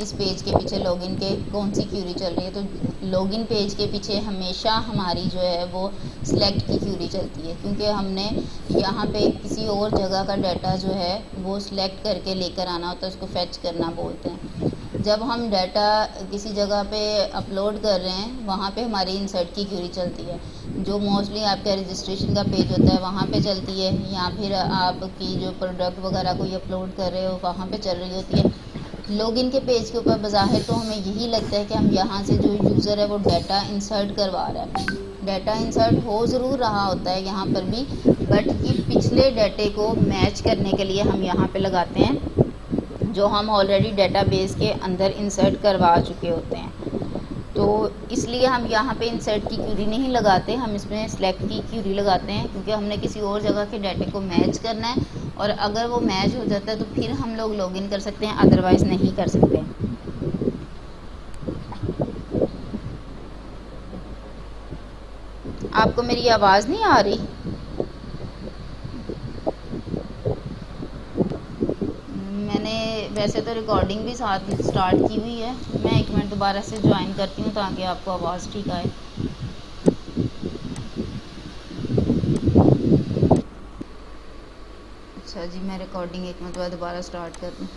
इस पेज के पीछे लॉगिन के कौन सी क्यूरी चल रही है। तो लॉगिन पेज के पीछे हमेशा हमारी जो है वो सिलेक्ट की क्यूरी चलती है, क्योंकि हमने यहाँ पे किसी और जगह का डाटा जो है वो सिलेक्ट करके लेकर आना होता है, उसको फेच करना बोलते हैं। जब हम डाटा किसी जगह पे अपलोड कर रहे हैं वहाँ पे हमारी इंसर्ट की क्यूरी चलती है, जो मोस्टली आपका रजिस्ट्रेशन का पेज होता है वहाँ पे चलती है, या फिर आपकी जो प्रोडक्ट वगैरह कोई अपलोड कर रहे हो वहाँ पे चल रही होती है। लॉगिन के पेज के ऊपर बज़ाहिर तो हमें यही लगता है कि हम यहाँ से जो यूज़र है वो डाटा इंसर्ट करवा रहा है, डाटा इंसर्ट हो ज़रूर रहा होता है यहाँ पर भी, बट ये पिछले डाटे को मैच करने के लिए हम यहाँ पे लगाते हैं जो हम ऑलरेडी डेटाबेस के अंदर इंसर्ट करवा चुके होते हैं। तो इसलिए हम यहाँ पे इंसर्ट की क्यूरी नहीं लगाते, हम इसमें सेलेक्ट की क्यूरी लगाते हैं, क्योंकि हमने किसी और जगह के डाटे को मैच करना है, और अगर वो मैच हो जाता है तो फिर हम लोग लॉगिन कर सकते हैं, अदरवाइज़ नहीं कर सकते। आपको मेरी आवाज़ नहीं आ रही? मैंने वैसे तो रिकॉर्डिंग भी साथ स्टार्ट की हुई है, मैं 1 मिनट दोबारा से ज्वाइन करती हूँ ताकि आपको आवाज़ ठीक आए। अच्छा जी, मैं रिकॉर्डिंग 1 मिनट बाद दोबारा स्टार्ट कर दूँ।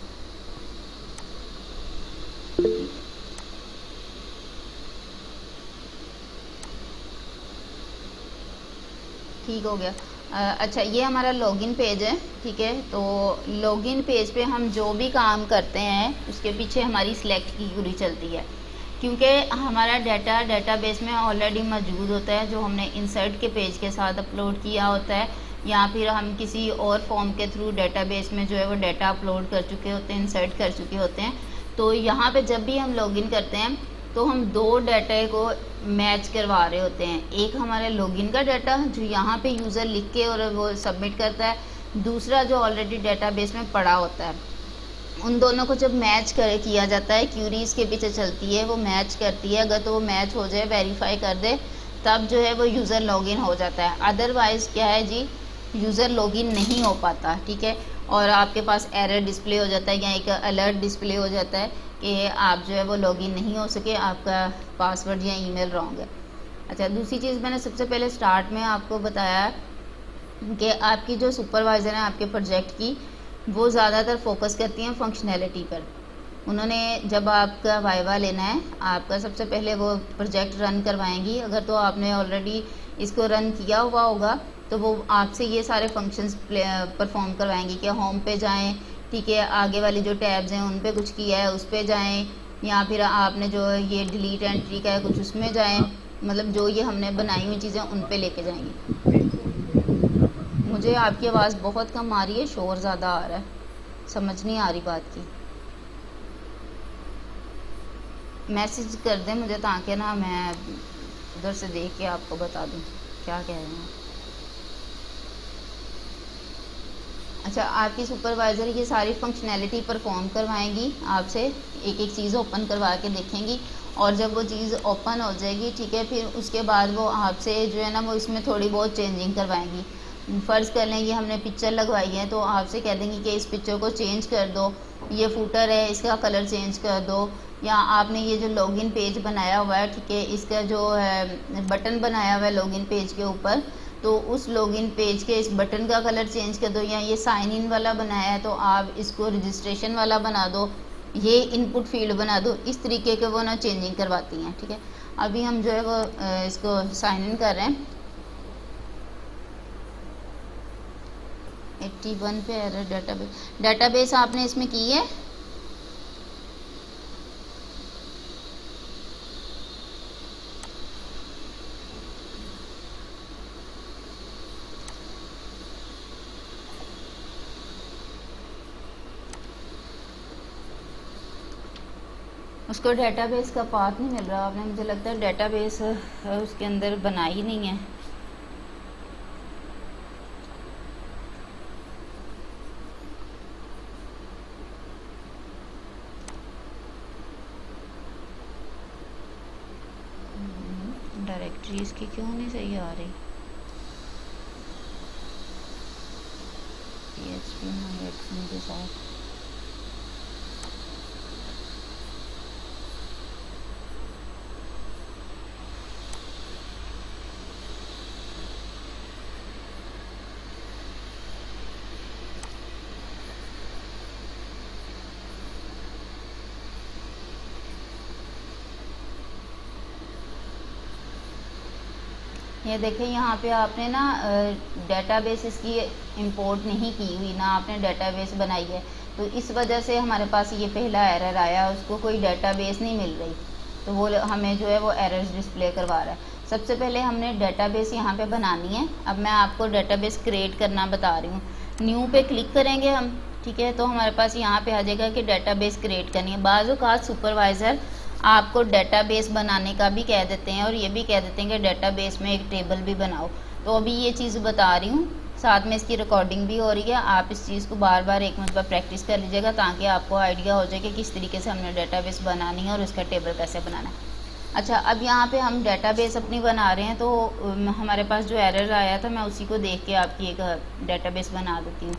ठीक हो गया। अच्छा, ये हमारा लॉगिन पेज है, ठीक है। तो लॉगिन पेज पे हम जो भी काम करते हैं उसके पीछे हमारी सिलेक्ट की क्यूरी चलती है, क्योंकि हमारा डाटा डेटाबेस में ऑलरेडी मौजूद होता है जो हमने इंसर्ट के पेज के साथ अपलोड किया होता है, या फिर हम किसी और फॉर्म के थ्रू डेटाबेस में जो है वो डाटा अपलोड कर चुके होते हैं, इंसर्ट कर चुके होते हैं। तो यहाँ पे जब भी हम लॉगिन करते हैं तो हम दो डाटा को मैच करवा रहे होते हैं, एक हमारे लॉगिन का डाटा जो यहाँ पे यूज़र लिख के और वो सबमिट करता है, दूसरा जो ऑलरेडी डेटाबेस में पड़ा होता है। उन दोनों को जब मैच कर किया जाता है, क्यूरी इसके पीछे चलती है, वो मैच करती है, अगर तो वो मैच हो जाए, वेरीफाई कर दे, तब जो है वो यूज़र लॉगिन हो जाता है। अदरवाइज़ क्या है जी, यूज़र लॉगिन नहीं हो पाता, ठीक है। और आपके पास एरर डिस्प्ले हो जाता है या एक अलर्ट डिस्प्ले हो जाता है कि आप जो है वो लॉगिन नहीं हो सके, आपका पासवर्ड या ईमेल रॉन्ग है। अच्छा, दूसरी चीज़ मैंने सबसे पहले स्टार्ट में आपको बताया कि आपकी जो सुपरवाइज़र हैं आपके प्रोजेक्ट की, वो ज़्यादातर फोकस करती हैं फंक्शनैलिटी पर। उन्होंने जब आपका वाइवा लेना है, आपका सबसे पहले वो प्रोजेक्ट रन करवाएंगी। अगर तो आपने ऑलरेडी इसको रन किया हुआ होगा तो वो आपसे ये सारे फंक्शंस परफॉर्म करवाएंगी कि होम पे जाएं, ठीक है, आगे वाली जो टैब्स हैं उन पे कुछ किया है उस पे जाएं, या फिर आपने जो ये डिलीट एंट्री का है कुछ उसमें जाएं, मतलब जो ये हमने बनाई हुई चीज़ें उन पे लेके जाएंगी। मुझे आपकी आवाज़ बहुत कम आ रही है, शोर ज़्यादा आ रहा है, समझ नहीं आ रही बात की। मैसेज कर दें मुझे ताकि ना मैं उधर से देख के आपको बता दूं क्या कह रहे हैं। अच्छा, आपकी सुपरवाइज़र ये सारी फंक्शनैलिटी परफॉर्म करवाएंगी, आपसे एक एक चीज़ ओपन करवा के देखेंगी, और जब वो चीज़ ओपन हो जाएगी, ठीक है, फिर उसके बाद वो आपसे जो है ना वो इसमें थोड़ी बहुत चेंजिंग करवाएंगी। फ़र्ज़ कर लें ये हमने पिक्चर लगवाई है तो आपसे कह देंगी कि इस पिक्चर को चेंज कर दो, ये फूटर है इसका कलर चेंज कर दो, या आपने ये जो लॉगिन पेज बनाया हुआ है, ठीक है, इसका जो है बटन बनाया हुआ है लॉगिन पेज के ऊपर, तो उस लॉगिन पेज के इस बटन का कलर चेंज कर दो, या ये साइन इन वाला बनाया है तो आप इसको रजिस्ट्रेशन वाला बना दो, ये इनपुट फील्ड बना दो। इस तरीके के वो ना चेंजिंग करवाती हैं, ठीक है। अभी हम जो है वो इसको साइन इन कर रहे हैं। 81 पे एरर डेटाबेस आपने इसमें की है। उसको डेटाबेस का पाथ नहीं मिल रहा आपने, मुझे लगता है डेटाबेस उसके अंदर बना ही नहीं है। डायरेक्टरी इसकी क्यों नहीं सही आ रही। PHP के साथ ये देखें यहाँ पे आपने ना डेटाबेस इसकी इंपोर्ट नहीं की हुई, ना आपने डेटाबेस बनाई है, तो इस वजह से हमारे पास ये पहला एरर आया, उसको कोई डेटाबेस नहीं मिल रही, तो वो हमें जो है वो एरर्स डिस्प्ले करवा रहा है। सबसे पहले हमने डेटाबेस यहाँ पे बनानी है। अब मैं आपको डेटाबेस क्रिएट करना बता रही हूँ। न्यू पे क्लिक करेंगे हम, ठीक है, तो हमारे पास यहाँ पे आ जाएगा कि डेटाबेस क्रिएट करनी है। बाज़ औक़ात सुपरवाइज़र आपको डेटाबेस बनाने का भी कह देते हैं और ये भी कह देते हैं कि डेटाबेस में एक टेबल भी बनाओ। तो अभी ये चीज़ बता रही हूँ, साथ में इसकी रिकॉर्डिंग भी हो रही है। आप इस चीज़ को बार बार एक मरतबा प्रैक्टिस कर लीजिएगा ताकि आपको आइडिया हो जाए कि किस तरीके से हमने डेटाबेस बनानी है और उसका टेबल कैसे बनाना है। अच्छा, अब यहाँ पे हम डेटाबेस अपनी बना रहे हैं, तो हमारे पास जो एरर आया था मैं उसी को देख के आपकी एक डेटाबेस बना देती हूँ।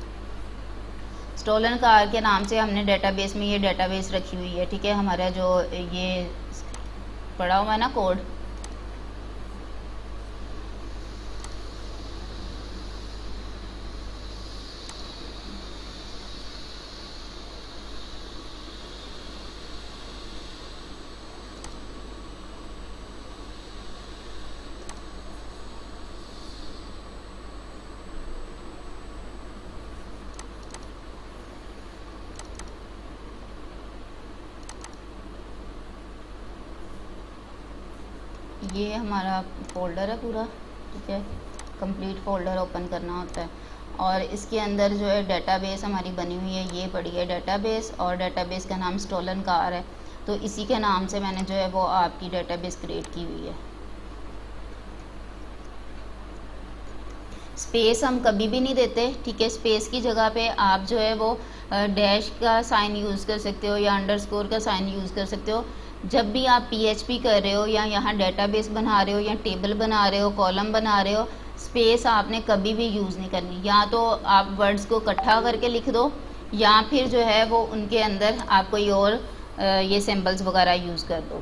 स्टोलन कार के नाम से हमने डेटाबेस में ये डेटाबेस रखी हुई है, ठीक है, हमारा जो ये पड़ा हुआ है ना कोड, ये हमारा फ़ोल्डर है पूरा, ठीक है, कंप्लीट फ़ोल्डर ओपन करना होता है और इसके अंदर जो है डेटाबेस हमारी बनी हुई है, ये पड़ी है डेटाबेस और डेटाबेस का नाम स्टोलन कार है, तो इसी के नाम से मैंने जो है वो आपकी डेटाबेस क्रिएट की हुई है। स्पेस हम कभी भी नहीं देते, ठीक है, स्पेस की जगह पे आप जो है वो डैश का साइन यूज़ कर सकते हो या अंडरस्कोर का साइन यूज़ कर सकते हो। जब भी आप पीएचपी कर रहे हो या यहाँ डेटाबेस बना रहे हो या टेबल बना रहे हो, कॉलम बना रहे हो, स्पेस आपने कभी भी यूज़ नहीं करनी। या तो आप वर्ड्स को इकट्ठा करके लिख दो या फिर जो है वो उनके अंदर आप कोई और ये सिंबल्स वगैरह यूज़ कर दो।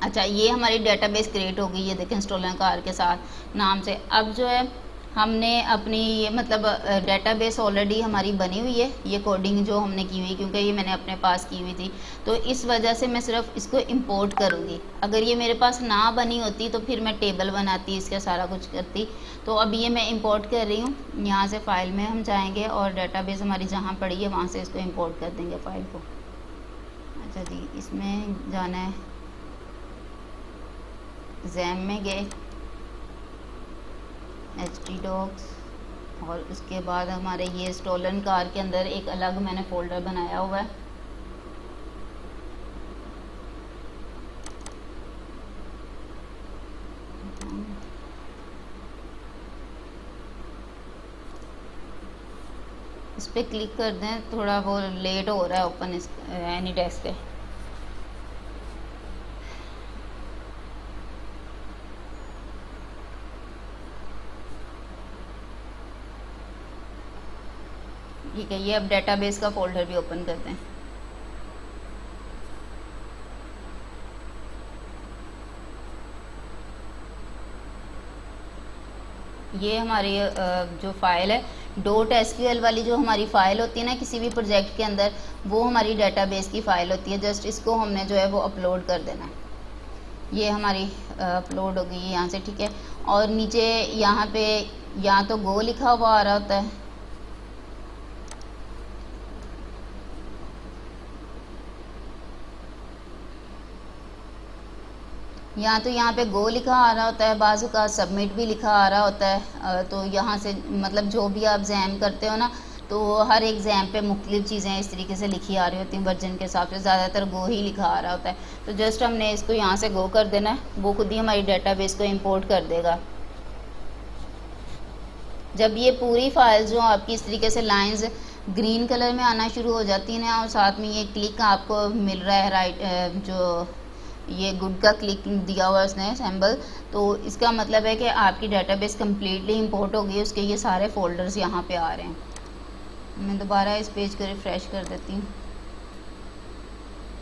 अच्छा, ये हमारी डेटाबेस क्रिएट हो गई, ये देखें स्टोलन कार के साथ नाम से। अब जो है हमने अपनी ये मतलब डेटाबेस ऑलरेडी हमारी बनी हुई है, ये कोडिंग जो हमने की हुई, क्योंकि ये मैंने अपने पास की हुई थी, तो इस वजह से मैं सिर्फ इसको इंपोर्ट करूँगी। अगर ये मेरे पास ना बनी होती तो फिर मैं टेबल बनाती, इसका सारा कुछ करती। तो अब ये मैं इंपोर्ट कर रही हूँ। यहाँ से फ़ाइल में हम जाएँगे और डेटाबेस हमारी जहाँ पड़ी है वहाँ से इसको इम्पोर्ट कर देंगे फ़ाइल को। अच्छा जी, इसमें जाना है, जैम में गए, htdocs, और उसके बाद हमारे ये स्टोलन कार के अंदर एक अलग मैंने फ़ोल्डर बनाया हुआ है। इस पर क्लिक कर दें, थोड़ा वो लेट हो रहा है ओपन इस एनीडेस्क पे। ठीक है, ये अब डेटाबेस का फ़ोल्डर भी ओपन करते हैं। ये हमारी जो फ़ाइल है .sql वाली, जो हमारी फ़ाइल होती है ना किसी भी प्रोजेक्ट के अंदर, वो हमारी डेटाबेस की फ़ाइल होती है। जस्ट इसको हमने जो है वो अपलोड कर देना है। ये हमारी अपलोड हो गई है यहाँ से, ठीक है। और नीचे यहाँ पे या तो गो लिखा हुआ आ रहा होता है, या तो यहाँ पे गो लिखा आ रहा होता है, बाज़ू का सबमिट भी लिखा आ रहा होता है। तो यहाँ से मतलब जो भी आप जैम करते हो ना, तो हर एक जैम पे मुख्तलिफ चीज़ें इस तरीके से लिखी आ रही होती हैं वर्जन के हिसाब से। ज़्यादातर गो ही लिखा आ रहा होता है, तो जस्ट हमने इसको यहाँ से गो कर देना है, वो खुद ही हमारी डेटाबेस को इम्पोर्ट कर देगा। जब ये पूरी फाइल जो आपकी इस तरीके से लाइंस ग्रीन कलर में आना शुरू हो जाती हैं और साथ में ये क्लिक आपको मिल रहा है राइट, जो ये गुड का क्लिक दिया हुआ है उसने सिंबल, तो इसका मतलब है कि आपकी डेटाबेस कम्प्लीटली इंपोर्ट हो गई है। उसके ये सारे फ़ोल्डर्स यहाँ पे आ रहे हैं। मैं दोबारा इस पेज को रिफ़्रेश कर देती हूँ।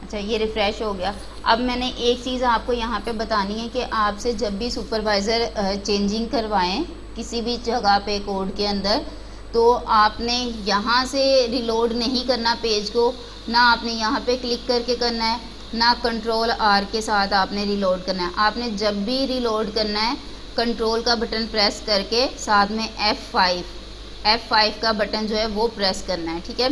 अच्छा, ये रिफ़्रेश हो गया। अब मैंने एक चीज़ आपको यहाँ पे बतानी है कि आपसे जब भी सुपरवाइज़र चेंजिंग करवाएं किसी भी जगह पे कोड के अंदर, तो आपने यहाँ से रिलोड नहीं करना पेज को, ना आपने यहाँ पे क्लिक करके करना है, ना कंट्रोल R के साथ आपने रिलोड करना है। आपने जब भी रिलोड करना है कंट्रोल का बटन प्रेस करके साथ में F5 का बटन जो है वो प्रेस करना है, ठीक है।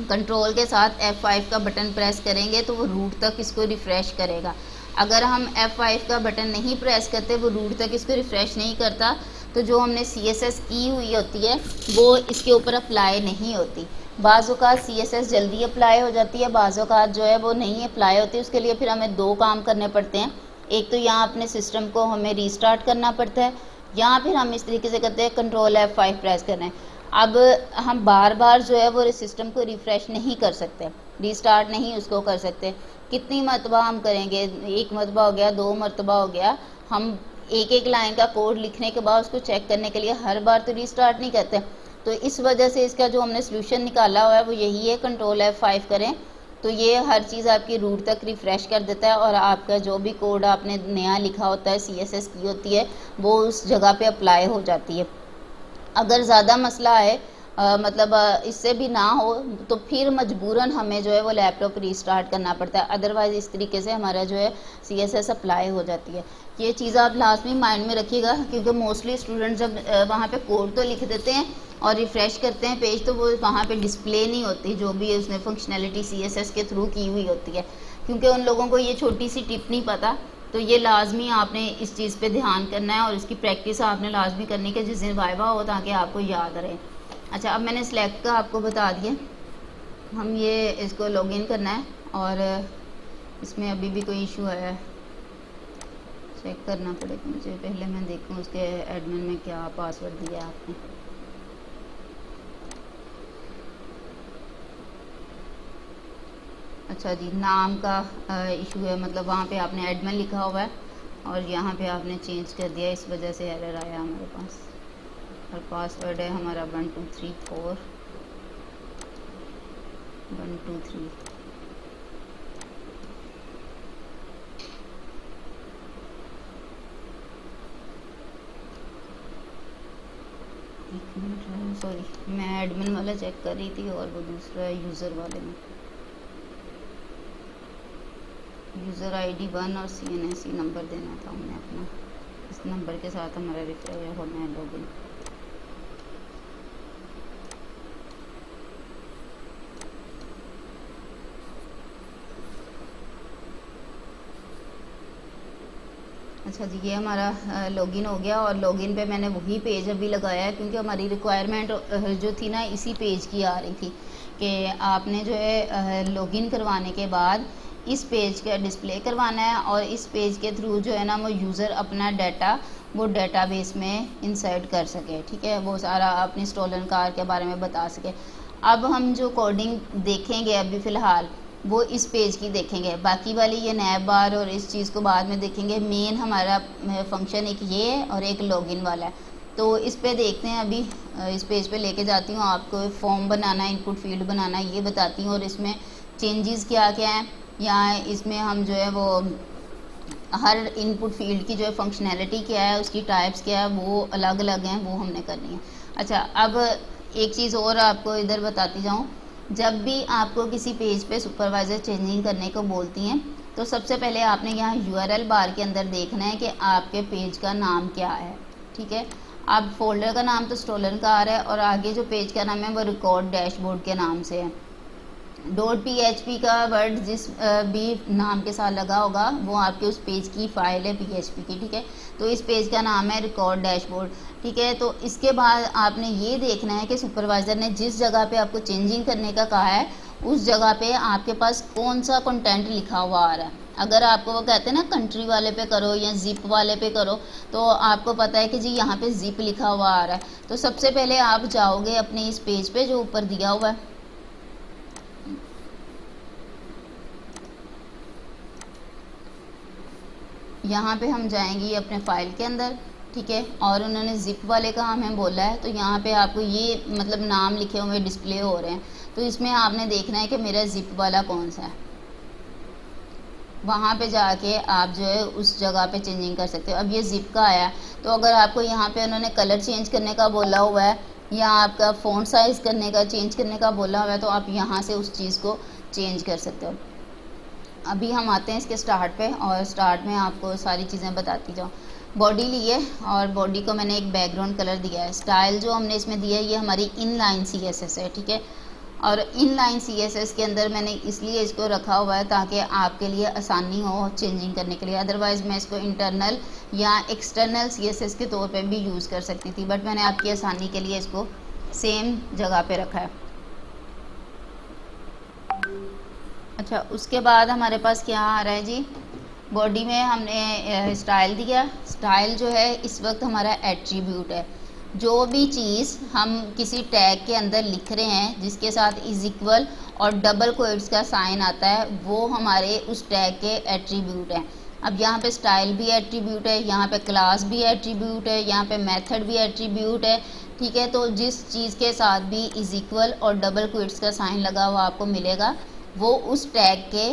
कंट्रोल के साथ F5 का बटन प्रेस करेंगे तो वो रूट तक इसको रिफ़्रेश करेगा। अगर हम F5 का बटन नहीं प्रेस करते, वो रूट तक इसको रिफ़्रेश नहीं करता, तो जो हमने CSS की हुई होती है वो इसके ऊपर अप्लाई नहीं होती। बाज़ औक़ात CSS जल्दी अप्लाई हो जाती है, बाज़ औक़ात जो है वो नहीं अप्लाई होती। उसके लिए फिर हमें दो काम करने पड़ते हैं। एक तो यहाँ अपने सिस्टम को हमें रीस्टार्ट करना पड़ता है, या फिर हम इस तरीके से करते हैं कंट्रोल F5 प्रेस करना है। अब हम बार बार जो है वो सिस्टम को रिफ़्रेश नहीं कर सकते, रीस्टार्ट नहीं उसको कर सकते। कितनी मरतबा हम करेंगे, एक मरतबा हो गया, दो मरतबा हो गया, हम एक एक लाइन का कोड लिखने के बाद उसको चेक करने के लिए हर बार तो रीस्टार्ट नहीं करते। तो इस वजह से इसका जो हमने सोल्यूशन निकाला हुआ है वो यही है, कंट्रोल F5 करें तो ये हर चीज़ आपकी रूट तक रिफ़्रेश कर देता है, और आपका जो भी कोड आपने नया लिखा होता है, CSS की होती है, वो उस जगह पे अप्लाई हो जाती है। अगर ज़्यादा मसला है मतलब इससे भी ना हो तो फिर मजबूरन हमें जो है वो लैपटॉप रीस्टार्ट करना पड़ता है। अदरवाइज़ इस तरीके से हमारा जो है CSS अप्लाई हो जाती है। ये चीज़ आप लाजमी माइंड में रखिएगा, क्योंकि मोस्टली स्टूडेंट जब वहाँ पे कोड तो लिख देते हैं और रिफ़्रेश करते हैं पेज, तो वो वहाँ पे डिस्प्ले नहीं होती जो भी उसने फंक्शनैलिटी CSS के थ्रू की हुई होती है, क्योंकि उन लोगों को ये छोटी सी टिप नहीं पता। तो ये लाजमी आपने इस चीज़ पे ध्यान करना है, और इसकी प्रैक्टिस आपने लाजमी करनी है जिस दिन वाइवा हो, ताकि आपको याद रहे। अच्छा, अब मैंने सिलेक्ट का आपको बता दिया। हम ये इसको लॉगिन करना है, और इसमें अभी भी कोई इशू आया है, चेक करना पड़ेगा मुझे। पहले मैं देखूँ उसके एडमिन में क्या पासवर्ड दिया है आपने। अच्छा जी, नाम का इशू है, मतलब वहाँ पे आपने एडमिन लिखा हुआ है और यहाँ पे आपने चेंज कर दिया, इस वजह से एरर आया हमारे पास। और पासवर्ड है हमारा 1234 123। एक मिनट, सॉरी, मैं एडमिन वाला चेक कर रही थी और वो दूसरा यूज़र वाले में। यूज़र ID 1 और CNSE नंबर देना था हमने अपना, इस नंबर के साथ हमारा रिफर होना है लॉगिन। अच्छा जी, ये हमारा लॉगिन हो गया, और लॉगिन पे मैंने वही पेज अभी लगाया है, क्योंकि हमारी रिक्वायरमेंट जो थी ना इसी पेज की आ रही थी कि आपने जो है लॉगिन करवाने के बाद इस पेज का डिस्प्ले करवाना है, और इस पेज के थ्रू जो है ना वो यूज़र अपना डाटा वो डेटाबेस में इंसर्ट कर सके, ठीक है, वो सारा अपनी स्टोलन कार के बारे में बता सके। अब हम जो कोडिंग देखेंगे अभी फ़िलहाल वो इस पेज की देखेंगे, बाकी वाली ये नैब बार और इस चीज़ को बाद में देखेंगे। मेन हमारा फंक्शन एक ये है और एक लॉगिन वाला है। तो इस पे देखते हैं, अभी इस पेज पे लेके जाती हूँ आपको। फॉर्म बनाना, इनपुट फील्ड बनाना, ये बताती हूँ, और इसमें चेंजेस क्या क्या हैं, या इसमें हम जो है वो हर इनपुट फील्ड की जो है फंक्शनैलिटी क्या है, उसकी टाइप्स क्या है, वो अलग अलग हैं, वो हमने करनी है। अच्छा, अब एक चीज़ और आपको इधर बताती जाऊँ। जब भी आपको किसी पेज पे सुपरवाइज़र चेंजिंग करने को बोलती हैं, तो सबसे पहले आपने यहाँ URL बार के अंदर देखना है कि आपके पेज का नाम क्या है, ठीक है। अब फोल्डर का नाम तो स्टोलन का आ रहा है, और आगे जो पेज का नाम है वो रिकॉर्ड डैशबोर्ड के नाम से है। .php का वर्ड जिस भी नाम के साथ लगा होगा वो आपके उस पेज की फ़ाइल है PHP की, ठीक है। तो इस पेज का नाम है रिकॉर्ड डैशबोर्ड, ठीक है। तो इसके बाद आपने ये देखना है कि सुपरवाइज़र ने जिस जगह पे आपको चेंजिंग करने का कहा है उस जगह पे आपके पास कौन सा कंटेंट लिखा हुआ आ रहा है। अगर आपको वो कहते हैं ना कंट्री वाले पे करो या जिप वाले पे करो, तो आपको पता है कि जी यहाँ पे जिप लिखा हुआ आ रहा है। तो सबसे पहले आप जाओगे अपने इस पेज पे जो ऊपर दिया हुआ है, यहाँ पे हम जाएंगे अपने फ़ाइल के अंदर, ठीक है। और उन्होंने ज़िप वाले का हमें बोला है, तो यहाँ पे आपको ये मतलब नाम लिखे हुए डिस्प्ले हो रहे हैं। तो इसमें आपने देखना है कि मेरा ज़िप वाला कौन सा है। वहाँ पे जाके आप जो है उस जगह पे चेंजिंग कर सकते हो। अब ये ज़िप का आया, तो अगर आपको यहाँ पे उन्होंने कलर चेंज करने का बोला हुआ है या आपका फ़ॉन्ट साइज़ करने का चेंज करने का बोला हुआ है, तो आप यहाँ से उस चीज़ को चेंज कर सकते हो। अभी हम आते हैं इसके स्टार्ट पे, और स्टार्ट में आपको सारी चीज़ें बताती जाऊँ। बॉडी ली है और बॉडी को मैंने एक बैकग्राउंड कलर दिया है। स्टाइल जो हमने इसमें दिया है ये हमारी इनलाइन CSS है, ठीक है। और इनलाइन CSS के अंदर मैंने इसलिए इसको रखा हुआ है ताकि आपके लिए आसानी हो चेंजिंग करने के लिए। अदरवाइज़ मैं इसको इंटरनल या एक्सटर्नल CSS के तौर पे भी यूज़ कर सकती थी, बट मैंने आपकी आसानी के लिए इसको सेम जगह पे रखा है। अच्छा, उसके बाद हमारे पास क्या आ रहा है जी, बॉडी में हमने स्टाइल दिया। स्टाइल जो है इस वक्त हमारा एट्रीब्यूट है। जो भी चीज़ हम किसी टैग के अंदर लिख रहे हैं जिसके साथ इज इक्वल और डबल कोट्स का साइन आता है वो हमारे उस टैग के एट्रीब्यूट हैं। अब यहाँ पे स्टाइल भी एट्रीब्यूट है, यहाँ पे क्लास भी एट्रीब्यूट है, यहाँ पे मेथड भी एट्रीब्यूट है, ठीक है। तो जिस चीज़ के साथ भी इज इक्वल और डबल कोट्स का साइन लगा हुआ आपको मिलेगा वो उस टैग के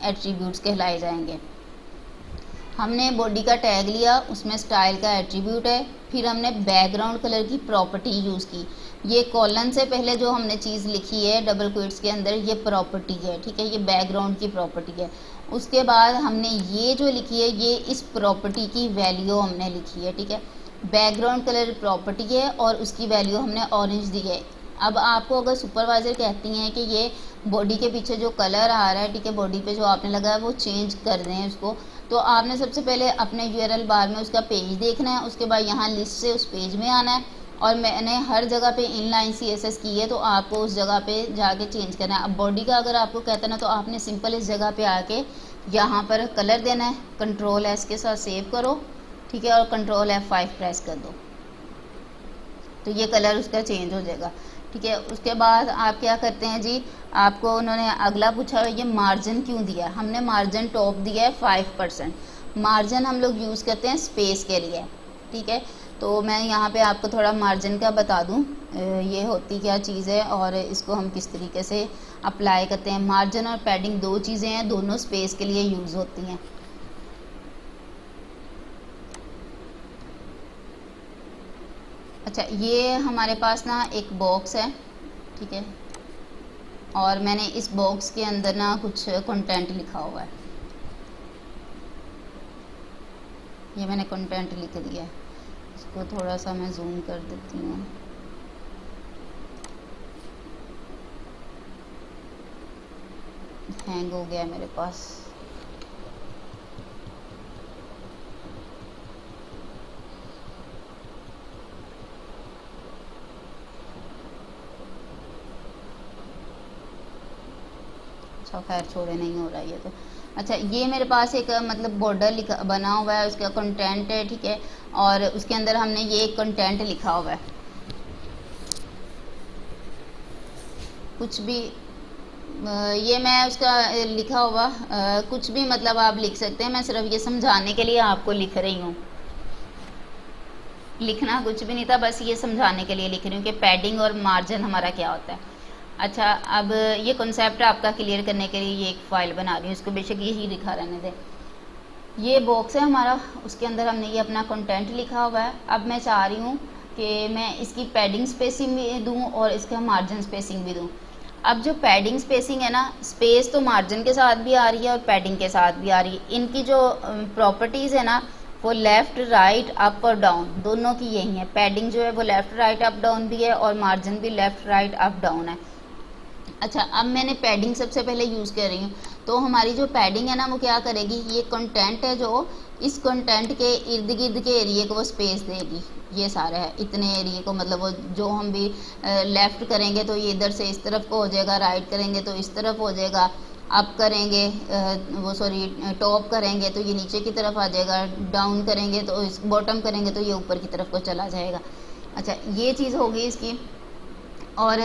एट्रीब्यूट्स कहलाए जाएंगे। हमने बॉडी का टैग लिया, उसमें स्टाइल का एट्रीब्यूट है, फिर हमने बैकग्राउंड कलर की प्रॉपर्टी यूज़ की। ये कॉलन से पहले जो हमने चीज़ लिखी है डबल कोट्स के अंदर ये प्रॉपर्टी है, ठीक है, ये बैकग्राउंड की प्रॉपर्टी है। उसके बाद हमने ये जो लिखी है ये इस प्रॉपर्टी की वैल्यू हमने लिखी है, ठीक है। बैकग्राउंड कलर प्रॉपर्टी है और उसकी वैल्यू हमने ऑरेंज दी है। अब आपको अगर सुपरवाइज़र कहती हैं कि ये बॉडी के पीछे जो कलर आ रहा है, ठीक है, बॉडी पे जो आपने लगाया वो चेंज कर दें उसको, तो आपने सबसे पहले अपने URL बार में उसका पेज देखना है। उसके बाद यहाँ लिस्ट से उस पेज में आना है और मैंने हर जगह पे इनलाइन CSS की है तो आपको उस जगह पे जाके चेंज करना है। अब बॉडी का अगर आपको कहता है ना तो आपने सिंपल इस जगह पे आके यहाँ पर कलर देना है, Ctrl+S के साथ सेव करो, ठीक है, और Ctrl+F5 प्रेस कर दो तो ये कलर उसका चेंज हो जाएगा, ठीक है। उसके बाद आप क्या करते हैं जी, आपको उन्होंने अगला पूछा है ये मार्जिन क्यों दिया है। हमने मार्जिन टॉप दिया है 5%। मार्जिन हम लोग यूज़ करते हैं स्पेस के लिए, ठीक है। तो मैं यहाँ पे आपको थोड़ा मार्जिन का बता दूँ ये होती क्या चीज़ है और इसको हम किस तरीके से अप्लाई करते हैं। मार्जिन और पैडिंग दो चीज़ें हैं, दोनों स्पेस के लिए यूज़ होती हैं। अच्छा, ये हमारे पास ना एक बॉक्स है, ठीक है, और मैंने इस बॉक्स के अंदर ना कुछ कंटेंट लिखा हुआ है। ये मैंने कंटेंट लिख दिया है, इसको थोड़ा सा मैं जूम कर देती हूँ। हैंग हो गया मेरे पास। खैर छोड़े, नहीं हो रहा है ये तो। अच्छा, ये मेरे पास एक मतलब बॉर्डर बना हुआ है, उसका कंटेंट है, ठीक है, और उसके अंदर हमने ये कंटेंट लिखा हुआ है। कुछ भी ये मैं उसका लिखा हुआ कुछ भी मतलब आप लिख सकते हैं, मैं सिर्फ ये समझाने के लिए आपको लिख रही हूँ। लिखना कुछ भी नहीं था, बस ये समझाने के लिए लिख रही हूँ कि पैडिंग और मार्जिन हमारा क्या होता है। अच्छा, अब ये कॉन्सेप्ट आपका क्लियर करने के लिए ये एक फ़ाइल बना रही हूँ, इसको बेशक यही लिखा रहने दें। ये बॉक्स है हमारा, उसके अंदर हमने ये अपना कंटेंट लिखा हुआ है। अब मैं चाह रही हूँ कि मैं इसकी पैडिंग स्पेसिंग भी दूँ और इसका मार्जिन स्पेसिंग भी दूँ। अब जो पैडिंग स्पेसिंग है ना, स्पेस तो मार्जिन के साथ भी आ रही है और पैडिंग के साथ भी आ रही है। इनकी जो प्रॉपर्टीज़ है ना वो लेफ़्ट राइट अप और डाउन दोनों की यही है। पैडिंग जो है वो लेफ़्ट राइट अप डाउन भी है और मार्जिन भी लेफ़्ट राइट अप डाउन है। अच्छा, अब मैंने पैडिंग सबसे पहले यूज़ कर रही हूँ, तो हमारी जो पैडिंग है ना वो क्या करेगी, ये कंटेंट है जो इस कंटेंट के इर्द गिर्द के एरिए को वो स्पेस देगी। ये सारा है इतने एरिए को, मतलब वो जो हम भी लेफ़्ट करेंगे तो ये इधर से इस तरफ को हो जाएगा, राइट करेंगे तो इस तरफ हो जाएगा, अप करेंगे टॉप करेंगे तो ये नीचे की तरफ आ जाएगा, डाउन करेंगे तो इस बॉटम करेंगे तो ये ऊपर की तरफ को चला जाएगा। अच्छा, ये चीज़ होगी इसकी। और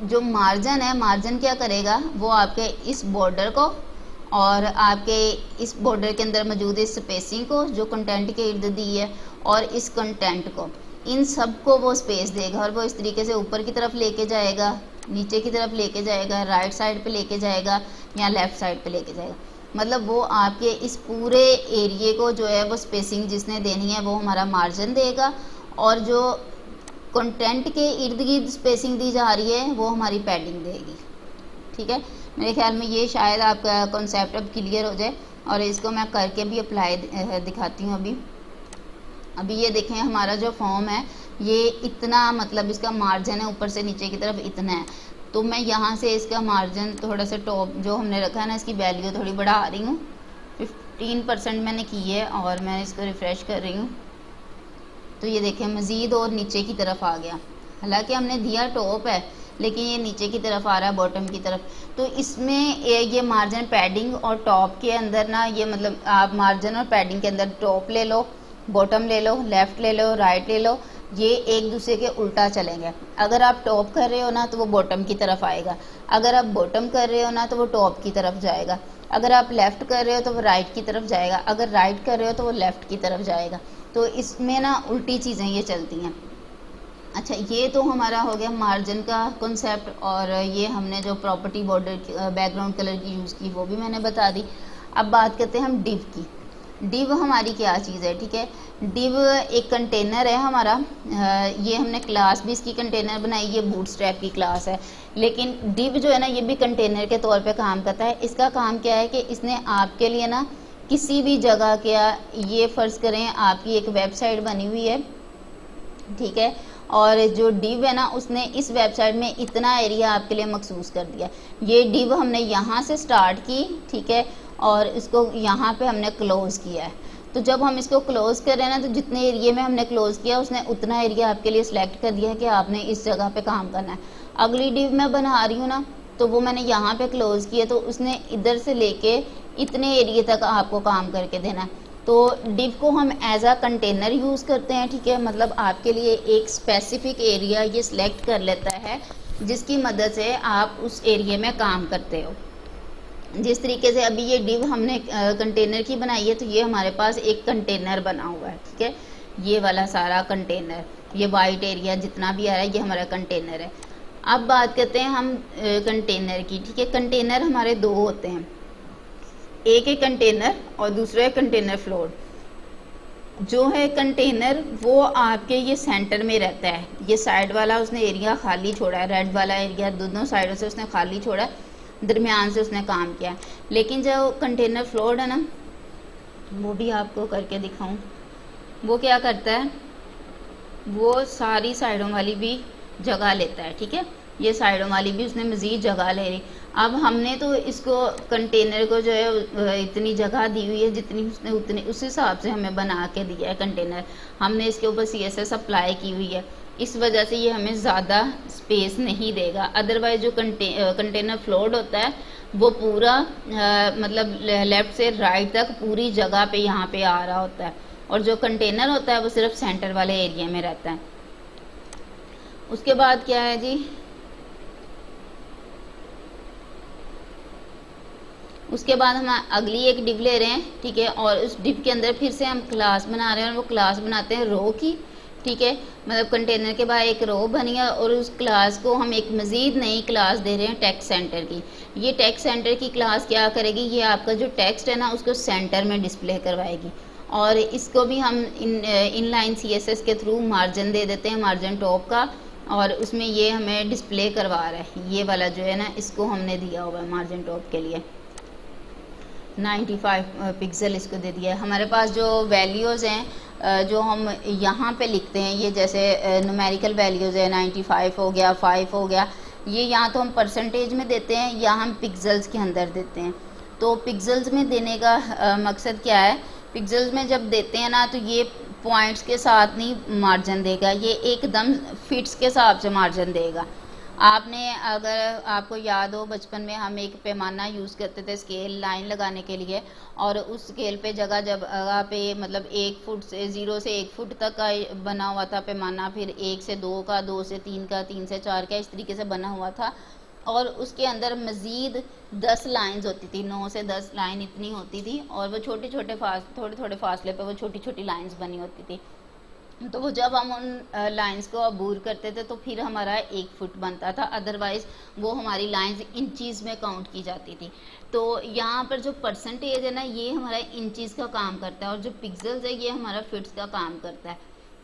जो मार्जिन है, मार्जिन क्या करेगा, वो आपके इस बॉर्डर को और आपके इस बॉर्डर के अंदर मौजूद इस स्पेसिंग को जो कंटेंट के इर्द दी है और इस कंटेंट को, इन सब को वो स्पेस देगा और वो इस तरीके से ऊपर की तरफ लेके जाएगा, नीचे की तरफ लेके जाएगा, राइट साइड पे लेके जाएगा या लेफ़्ट साइड पे लेके जाएगा। मतलब वो आपके इस पूरे एरिए को जो है वो स्पेसिंग जिसने देनी है वो हमारा मार्जिन देगा, और जो कंटेंट के इर्द गिर्द स्पेसिंग दी जा रही है वो हमारी पैडिंग देगी। ठीक है, मेरे ख्याल में ये शायद आपका कॉन्सेप्ट अब क्लियर हो जाए, और इसको मैं करके भी अप्लाई दिखाती हूँ अभी। अभी ये देखें हमारा जो फॉर्म है ये इतना, मतलब इसका मार्जिन है ऊपर से नीचे की तरफ इतना है। तो मैं यहाँ से इसका मार्जिन थोड़ा सा टॉप जो हमने रखा है ना, इसकी वैल्यू थोड़ी बढ़ा रही हूँ। 15% मैंने की है और मैं इसको रिफ़्रेश कर रही हूँ। तो ये देखें मज़ीद और नीचे की तरफ आ गया। हालांकि हमने दिया टॉप है लेकिन ये नीचे की तरफ आ रहा है, बॉटम की तरफ। तो इसमें ये मार्जिन पैडिंग और टॉप के अंदर ना, ये मतलब आप मार्जिन और पैडिंग के अंदर टॉप ले लो, बॉटम ले लो, लेफ़्ट ले लो, राइट ले लो, ये एक दूसरे के उल्टा चलेंगे। अगर आप टॉप कर रहे हो ना तो वो बॉटम की तरफ आएगा, अगर आप बॉटम कर रहे हो ना तो वो टॉप की तरफ जाएगा, अगर आप लेफ़्ट कर रहे हो तो वो राइट की तरफ जाएगा, अगर राइट कर रहे हो तो वो लेफ़्ट की तरफ जाएगा। तो इसमें ना उल्टी चीज़ें ये चलती हैं। अच्छा, ये तो हमारा हो गया मार्जिन का कॉन्सेप्ट, और ये हमने जो प्रॉपर्टी बॉर्डर बैकग्राउंड कलर की यूज़ की वो भी मैंने बता दी। अब बात करते हैं हम डिव की। डिव हमारी क्या चीज़ है, ठीक है। डिव एक कंटेनर है हमारा, ये हमने क्लास भी इसकी कंटेनर बनाई, ये बूटस्ट्रैप की क्लास है। लेकिन डिव जो है ना ये भी कंटेनर के तौर पे काम करता है। इसका काम क्या है कि इसने आपके लिए ना किसी भी जगह क्या, ये फ़र्ज़ करें आपकी एक वेबसाइट बनी हुई है, ठीक है, और जो डिव है ना उसने इस वेबसाइट में इतना एरिया आपके लिए मखसूस कर दिया। ये डिव हमने यहाँ से स्टार्ट की, ठीक है, और इसको यहाँ पे हमने क्लोज़ किया है। तो जब हम इसको क्लोज़ कर रहे हैं ना, तो जितने एरिया में हमने क्लोज़ किया उसने उतना एरिया आपके लिए सिलेक्ट कर दिया है कि आपने इस जगह पे काम करना है। अगली डिव मैं बना रही हूँ ना, तो वो मैंने यहाँ पे क्लोज़ किया, तो उसने इधर से लेके इतने एरिया तक आपको काम करके देना है। तो डिव को हम एज आ कंटेनर यूज़ करते हैं, ठीक है, मतलब आपके लिए एक स्पेसिफिक एरिया ये सिलेक्ट कर लेता है जिसकी मदद से आप उस एरिया में काम करते हो। जिस तरीके से अभी ये डिव हमने कंटेनर की बनाई है, तो ये हमारे पास एक कंटेनर बना हुआ है, ठीक है, ये वाला सारा कंटेनर, ये वाइट एरिया जितना भी आ रहा है ये हमारा कंटेनर है। अब बात करते हैं हम कंटेनर की, ठीक है। कंटेनर हमारे दो होते हैं, एक है कंटेनर और दूसरा है कंटेनर फ्लोर। जो है कंटेनर वो आपके ये सेंटर में रहता है, ये साइड वाला उसने एरिया खाली छोड़ा है, रेड वाला एरिया दोनों साइडों से उसने खाली छोड़ा है, दरमियान से उसने काम किया है। लेकिन जो कंटेनर फ्लोर है ना, वो भी आपको करके दिखाऊं, वो क्या करता है, वो सारी साइडों वाली भी जगह लेता है, ठीक है, ये साइडों वाली भी उसने मज़ीद जगह ले रही। अब हमने तो इसको कंटेनर को जो है इतनी जगह दी हुई है जितनी उसने उतनी उस हिसाब से हमें बना के दिया है कंटेनर। हमने इसके ऊपर CSS अप्लाई की हुई है, इस वजह से ये हमें ज़्यादा स्पेस नहीं देगा। अदरवाइज़ जो कंटेनर फ्लोर्ड होता है वो पूरा मतलब लेफ़्ट से राइट तक पूरी जगह पे यहाँ पे आ रहा होता है, और जो कंटेनर होता है वो सिर्फ सेंटर वाले एरिया में रहता है। उसके बाद क्या है जी, उसके बाद हम अगली एक डिव ले रहे हैं, ठीक है, और उस डिव के अंदर फिर से हम क्लास बना रहे हैं, और वो क्लास बनाते हैं रो की, ठीक है, मतलब कंटेनर के बाद एक रो बनी है और उस क्लास को हम एक मज़ीद नई क्लास दे रहे हैं टेक्स्ट सेंटर की। ये टेक्स्ट सेंटर की क्लास क्या करेगी, ये आपका जो टेक्स्ट है ना उसको सेंटर में डिस्प्ले करवाएगी, और इसको भी हम इनलाइन CSS के थ्रू मार्जिन दे देते हैं, मार्जिन टॉप का, और उसमें ये हमें डिस्प्ले करवा रहा है। ये वाला जो है ना इसको हमने दिया हुआ है मार्जिन टॉप के लिए 95 पिक्सल इसको दे दिया है। हमारे पास जो वैल्यूज़ हैं जो हम यहाँ पे लिखते हैं, ये जैसे न्यूमेरिकल वैल्यूज़ है, 95 हो गया, 5 हो गया, ये यहाँ तो हम परसेंटेज में देते हैं या हम पिक्सल्स के अंदर देते हैं। तो पिक्सल्स में देने का मकसद क्या है, पिक्सल्स में जब देते हैं ना तो ये पॉइंट्स के साथ नहीं मार्जिन देगा, ये एकदम फिट्स के हिसाब से मार्जिन देगा। आपने अगर आपको याद हो बचपन में हम एक पैमाना यूज़ करते थे स्केल लाइन लगाने के लिए, और उस स्केल पे जगह पे मतलब 1 फुट से 0 से 1 फुट तक का बना हुआ था पैमाना, फिर 1 से 2 का, 2 से 3 का, 3 से 4 का, इस तरीके से बना हुआ था, और उसके अंदर मज़ीद 10 लाइंस होती थी, 9 से 10 लाइन इतनी होती थी, और वो थोड़े थोड़े फासले पे वो छोटी छोटी लाइंस बनी होती थी। तो वो जब हम उन लाइंस को अबूर करते थे तो फिर हमारा 1 फुट बनता था, अदरवाइज़ वो हमारी लाइंस इंचीज़ में काउंट की जाती थी। तो यहाँ पर जो परसेंटेज है ना ये हमारा इंचीज़ का काम करता है, और जो पिक्सल्स है ये हमारा फिट्स का काम करता है।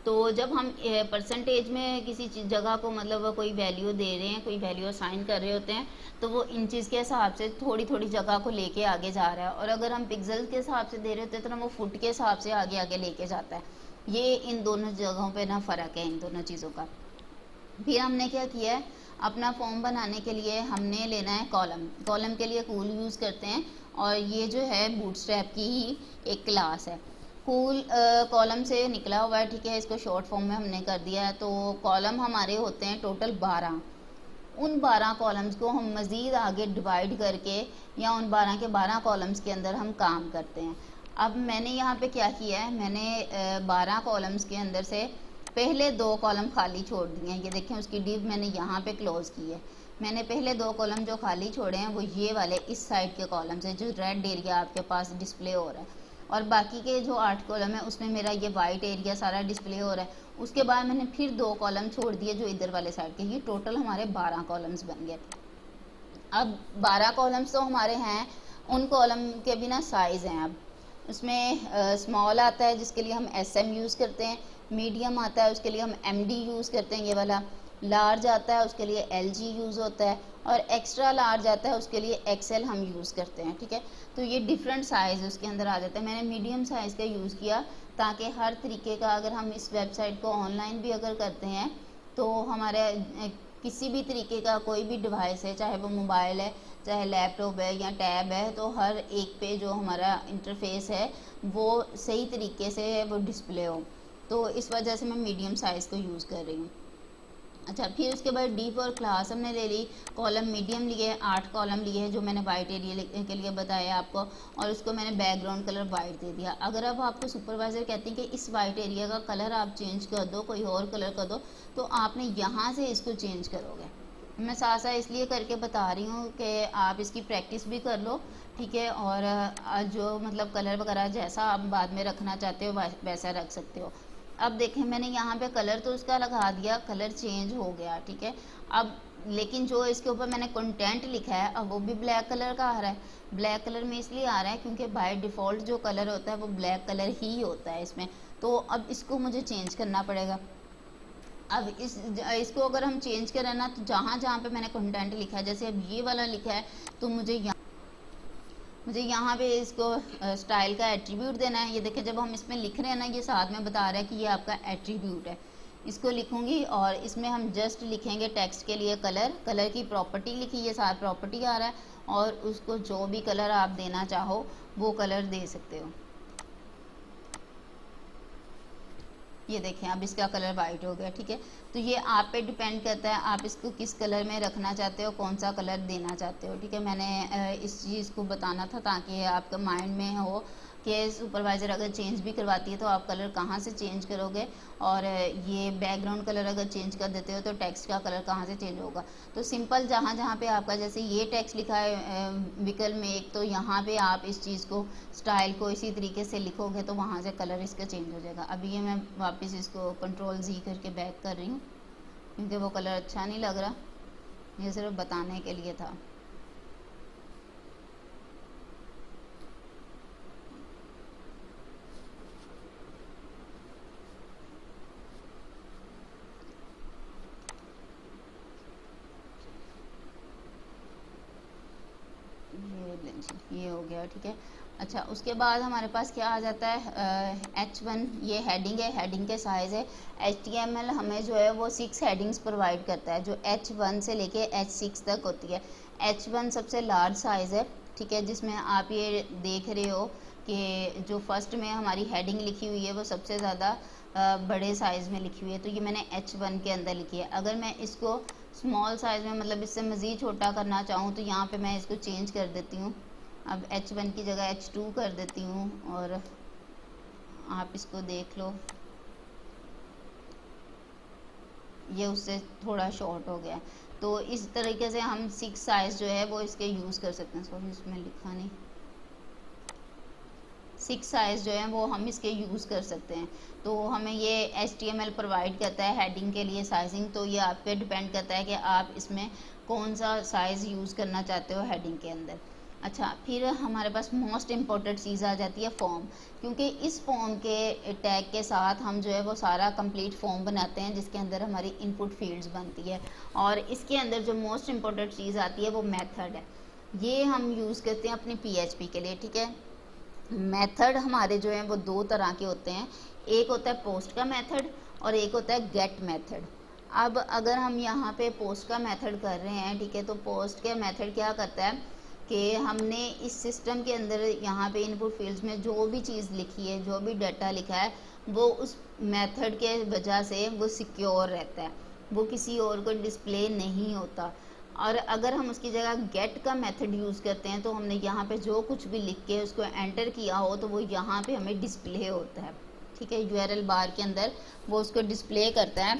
तो जब हम परसेंटेज में किसी जगह को मतलब कोई वैल्यू दे रहे हैं, कोई वैल्यू असाइन कर रहे होते हैं, तो वो इंचज़ के हिसाब से थोड़ी थोड़ी जगह को लेके आगे जा रहा है, और अगर हम पिक्सल के हिसाब से दे रहे होते हैं तो ना वो फुट के हिसाब से आगे आगे लेके जाता है। ये इन दोनों जगहों पे ना फ़र्क है इन दोनों चीज़ों का। फिर हमने क्या किया है, अपना फॉर्म बनाने के लिए हमने लेना है कॉलम। कॉलम के लिए कूल यूज़ करते हैं और ये जो है बूटस्ट्रैप की ही एक क्लास है। कूल कॉलम से निकला हुआ है, ठीक है, इसको शॉर्ट फॉर्म में हमने कर दिया है। तो कॉलम हमारे होते हैं टोटल 12। उन 12 कॉलम्स को हम मज़ीद आगे डिवाइड करके या उन 12 के 12 कॉलम्स के अंदर हम काम करते हैं। अब मैंने यहाँ पे क्या किया है, मैंने 12 कॉलम्स के अंदर से पहले 2 कॉलम खाली छोड़ दिए हैं। ये देखें, उसकी डिव मैंने यहाँ पे क्लोज़ की है। मैंने पहले 2 कॉलम जो खाली छोड़े हैं वो ये वाले इस साइड के कॉलम्स हैं, जो रेड एरिया आपके पास डिस्प्ले हो रहा है। और बाकी के जो 8 कॉलम है उसमें मेरा ये वाइट एरिया सारा डिस्प्ले हो रहा है। उसके बाद मैंने फिर 2 कॉलम छोड़ दिए जो इधर वाले साइड के। ये टोटल हमारे 12 कॉलम्स बन गए। अब 12 कॉलम्स तो हमारे हैं, उन कॉलम के भी ना साइज़ हैं। अब उसमें स्मॉल आता है जिसके लिए हम SM यूज़ करते हैं, मीडियम आता है उसके लिए हम MD यूज़ करते हैं ये वाला, लार्ज आता है उसके लिए LG यूज़ होता है, और एक्स्ट्रा लार्ज आता है उसके लिए XL हम यूज़ करते हैं, ठीक है। तो ये डिफरेंट साइज़ उसके अंदर आ जाता है। मैंने मीडियम साइज़ का यूज़ किया ताकि हर तरीके का, अगर हम इस वेबसाइट को ऑनलाइन भी अगर करते हैं तो हमारे किसी भी तरीके का कोई भी डिवाइस है, चाहे वो मोबाइल है, चाहे लैपटॉप है या टैब है, तो हर एक पे जो हमारा इंटरफेस है वो सही तरीके से वो डिस्प्ले हो। तो इस वजह से मैं मीडियम साइज़ को यूज़ कर रही हूँ। अच्छा, फिर उसके बाद डी फॉर क्लास हमने ले ली, कॉलम मीडियम लिए, 8 कॉलम लिए हैं जो मैंने वाइट एरिया के लिए बताया आपको, और उसको मैंने बैकग्राउंड कलर वाइट दे दिया। अगर अब आपको सुपरवाइज़र कहते हैं कि इस वाइट एरिया का कलर आप चेंज कर दो, कोई और कलर कर दो, तो आपने यहाँ से इसको चेंज करोगे। मैं साथ साथ इसलिए करके बता रही हूँ कि आप इसकी प्रैक्टिस भी कर लो, ठीक है, और जो मतलब कलर वगैरह जैसा आप बाद में रखना चाहते हो वैसा रख सकते हो। अब देखें, मैंने यहाँ पे कलर तो उसका लगा दिया, कलर चेंज हो गया, ठीक है। अब लेकिन जो इसके ऊपर मैंने कंटेंट लिखा है अब वो भी ब्लैक कलर का आ रहा है। ब्लैक कलर में इसलिए आ रहा है क्योंकि बाय डिफ़ॉल्ट जो कलर होता है वो ब्लैक कलर ही होता है इसमें। तो अब इसको मुझे चेंज करना पड़ेगा। अब इसको अगर हम चेंज करें ना, तो जहाँ जहाँ पे मैंने कंटेंट लिखा है, जैसे अब ये वाला लिखा है, तो मुझे यहाँ पे इसको स्टाइल का एट्रीब्यूट देना है। ये देखिए, जब हम इसमें लिख रहे हैं ना, ये साथ में बता रहा है कि ये आपका एट्रीब्यूट है। इसको लिखूंगी और इसमें हम जस्ट लिखेंगे टेक्स्ट के लिए कलर की प्रॉपर्टी लिखी, ये साथ प्रॉपर्टी आ रहा है, और उसको जो भी कलर आप देना चाहो वो कलर दे सकते हो। ये देखें, अब इसका कलर वाइट हो गया, ठीक है। तो ये आप पे डिपेंड करता है आप इसको किस कलर में रखना चाहते हो, कौन सा कलर देना चाहते हो, ठीक है। मैंने इस चीज़ को बताना था ताकि आपका माइंड में हो कि सुपरवाइज़र अगर चेंज भी करवाती है तो आप कलर कहाँ से चेंज करोगे, और ये बैकग्राउंड कलर अगर चेंज कर देते हो तो टेक्स्ट का कलर कहाँ से चेंज होगा। तो सिंपल जहाँ जहाँ पे आपका, जैसे ये टेक्स्ट लिखा है विकल में एक, तो यहाँ पे आप इस चीज़ को, स्टाइल को इसी तरीके से लिखोगे तो वहाँ से कलर इसका चेंज हो जाएगा। अभी ये मैं वापस इसको Ctrl+Z करके बैक कर रही हूँ क्योंकि वो कलर अच्छा नहीं लग रहा, ये सिर्फ बताने के लिए था। ये हो गया, ठीक है। अच्छा, उसके बाद हमारे पास क्या आ जाता है, H1, ये हेडिंग है, हेडिंग के साइज़ है। HTML हमें जो है वो 6 हेडिंग्स प्रोवाइड करता है जो H1 से लेके H6 तक होती है। H1 सबसे लार्ज साइज़ है, ठीक है, जिसमें आप ये देख रहे हो कि जो फर्स्ट में हमारी हेडिंग लिखी हुई है वो सबसे ज़्यादा बड़े साइज़ में लिखी हुई है, तो ये मैंने H1 के अंदर लिखी है। अगर मैं इसको स्मॉल साइज़ में, मतलब इससे मज़ीद छोटा करना चाहूँ, तो यहाँ पे मैं इसको चेंज कर देती हूँ। अब H1 की जगह H2 कर देती हूँ, और आप इसको देख लो, ये उससे थोड़ा शॉर्ट हो गया। तो इस तरीके से हम 6 साइज़ जो है वो इसके यूज़ कर सकते हैं। सॉरी, इसमें लिखा नहीं, 6 साइज़ जो है वो हम इसके यूज़ कर सकते हैं। तो हमें ये HTML प्रोवाइड करता है हेडिंग के लिए साइजिंग, तो ये आप पे डिपेंड करता है कि आप इसमें कौन सा साइज़ यूज़ करना चाहते हो हेडिंग के अंदर। अच्छा, फिर हमारे पास मोस्ट इम्पॉर्टेंट चीज़ आ जाती है फॉर्म, क्योंकि इस फॉर्म के टैग के साथ हम जो है वो सारा कंप्लीट फॉर्म बनाते हैं जिसके अंदर हमारी इनपुट फील्ड्स बनती है, और इसके अंदर जो मोस्ट इम्पॉर्टेंट चीज़ आती है वो मेथड है। ये हम यूज़ करते हैं अपने PHP के लिए, ठीक है। मेथड हमारे जो हैं वो 2 तरह के होते हैं। एक होता है पोस्ट का मेथड और एक होता है गेट मेथड। अब अगर हम यहाँ पे पोस्ट का मेथड कर रहे हैं, ठीक है, तो पोस्ट का मेथड क्या करता है कि हमने इस सिस्टम के अंदर यहाँ पे इनपुट फील्ड्स में जो भी चीज़ लिखी है, जो भी डाटा लिखा है, वो उस मेथड के वजह से वो सिक्योर रहता है, वो किसी और को डिस्प्ले नहीं होता। और अगर हम उसकी जगह गेट का मेथड यूज़ करते हैं तो हमने यहाँ पे जो कुछ भी लिख के उसको एंटर किया हो तो वो यहाँ पे हमें डिस्प्ले होता है, ठीक है, यूआरएल बार के अंदर वो उसको डिस्प्ले करता है।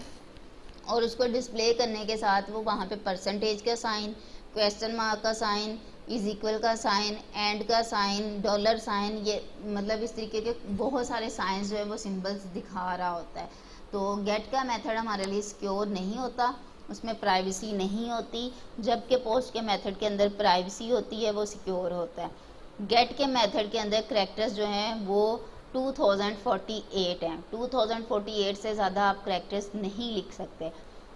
और उसको डिस्प्ले करने के साथ वो वहाँ पे परसेंटेज का साइन, क्वेश्चन मार्क का साइन, इज इक्वल का साइन, एंड का साइन, डॉलर साइन, ये मतलब इस तरीके के बहुत सारे साइंस जो है वो सिंबल्स दिखा रहा होता है। तो गेट का मेथड हमारे लिए सिक्योर नहीं होता, उसमें प्राइवेसी नहीं होती, जबकि पोस्ट के मेथड के अंदर प्राइवेसी होती है, वो सिक्योर होता है। गेट के मेथड के अंदर करैक्टर्स जो हैं वो 2048 हैं, 2048 से ज़्यादा आप करैक्टर्स नहीं लिख सकते।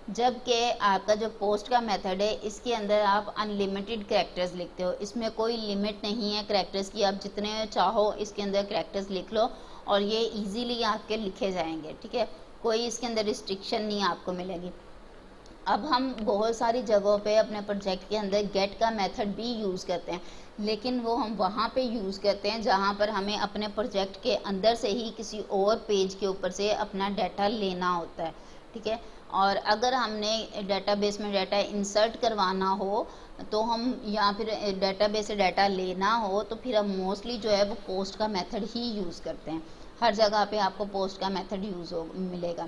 जबकि आपका जो पोस्ट का मेथड है इसके अंदर आप अनलिमिटेड करैक्टर्स लिखते हो, इसमें कोई लिमिट नहीं है करैक्टर्स की, आप जितने चाहो इसके अंदर करैक्टर्स लिख लो और ये इजीली आपके लिखे जाएंगे, ठीक है, कोई इसके अंदर रिस्ट्रिक्शन नहीं आपको मिलेगी। अब हम बहुत सारी जगहों पे अपने प्रोजेक्ट के अंदर गेट का मेथड भी यूज़ करते हैं, लेकिन वो हम वहाँ पे यूज़ करते हैं जहाँ पर हमें अपने प्रोजेक्ट के अंदर से ही किसी और पेज के ऊपर से अपना डाटा लेना होता है, ठीक है। और अगर हमने डाटाबेस में डाटा इंसर्ट करवाना हो तो हम या फिर डाटाबेस से डाटा लेना हो तो फिर हम मोस्टली जो है वो पोस्ट का मेथड ही यूज़ करते हैं। हर जगह पे आपको पोस्ट का मेथड यूज़ मिलेगा।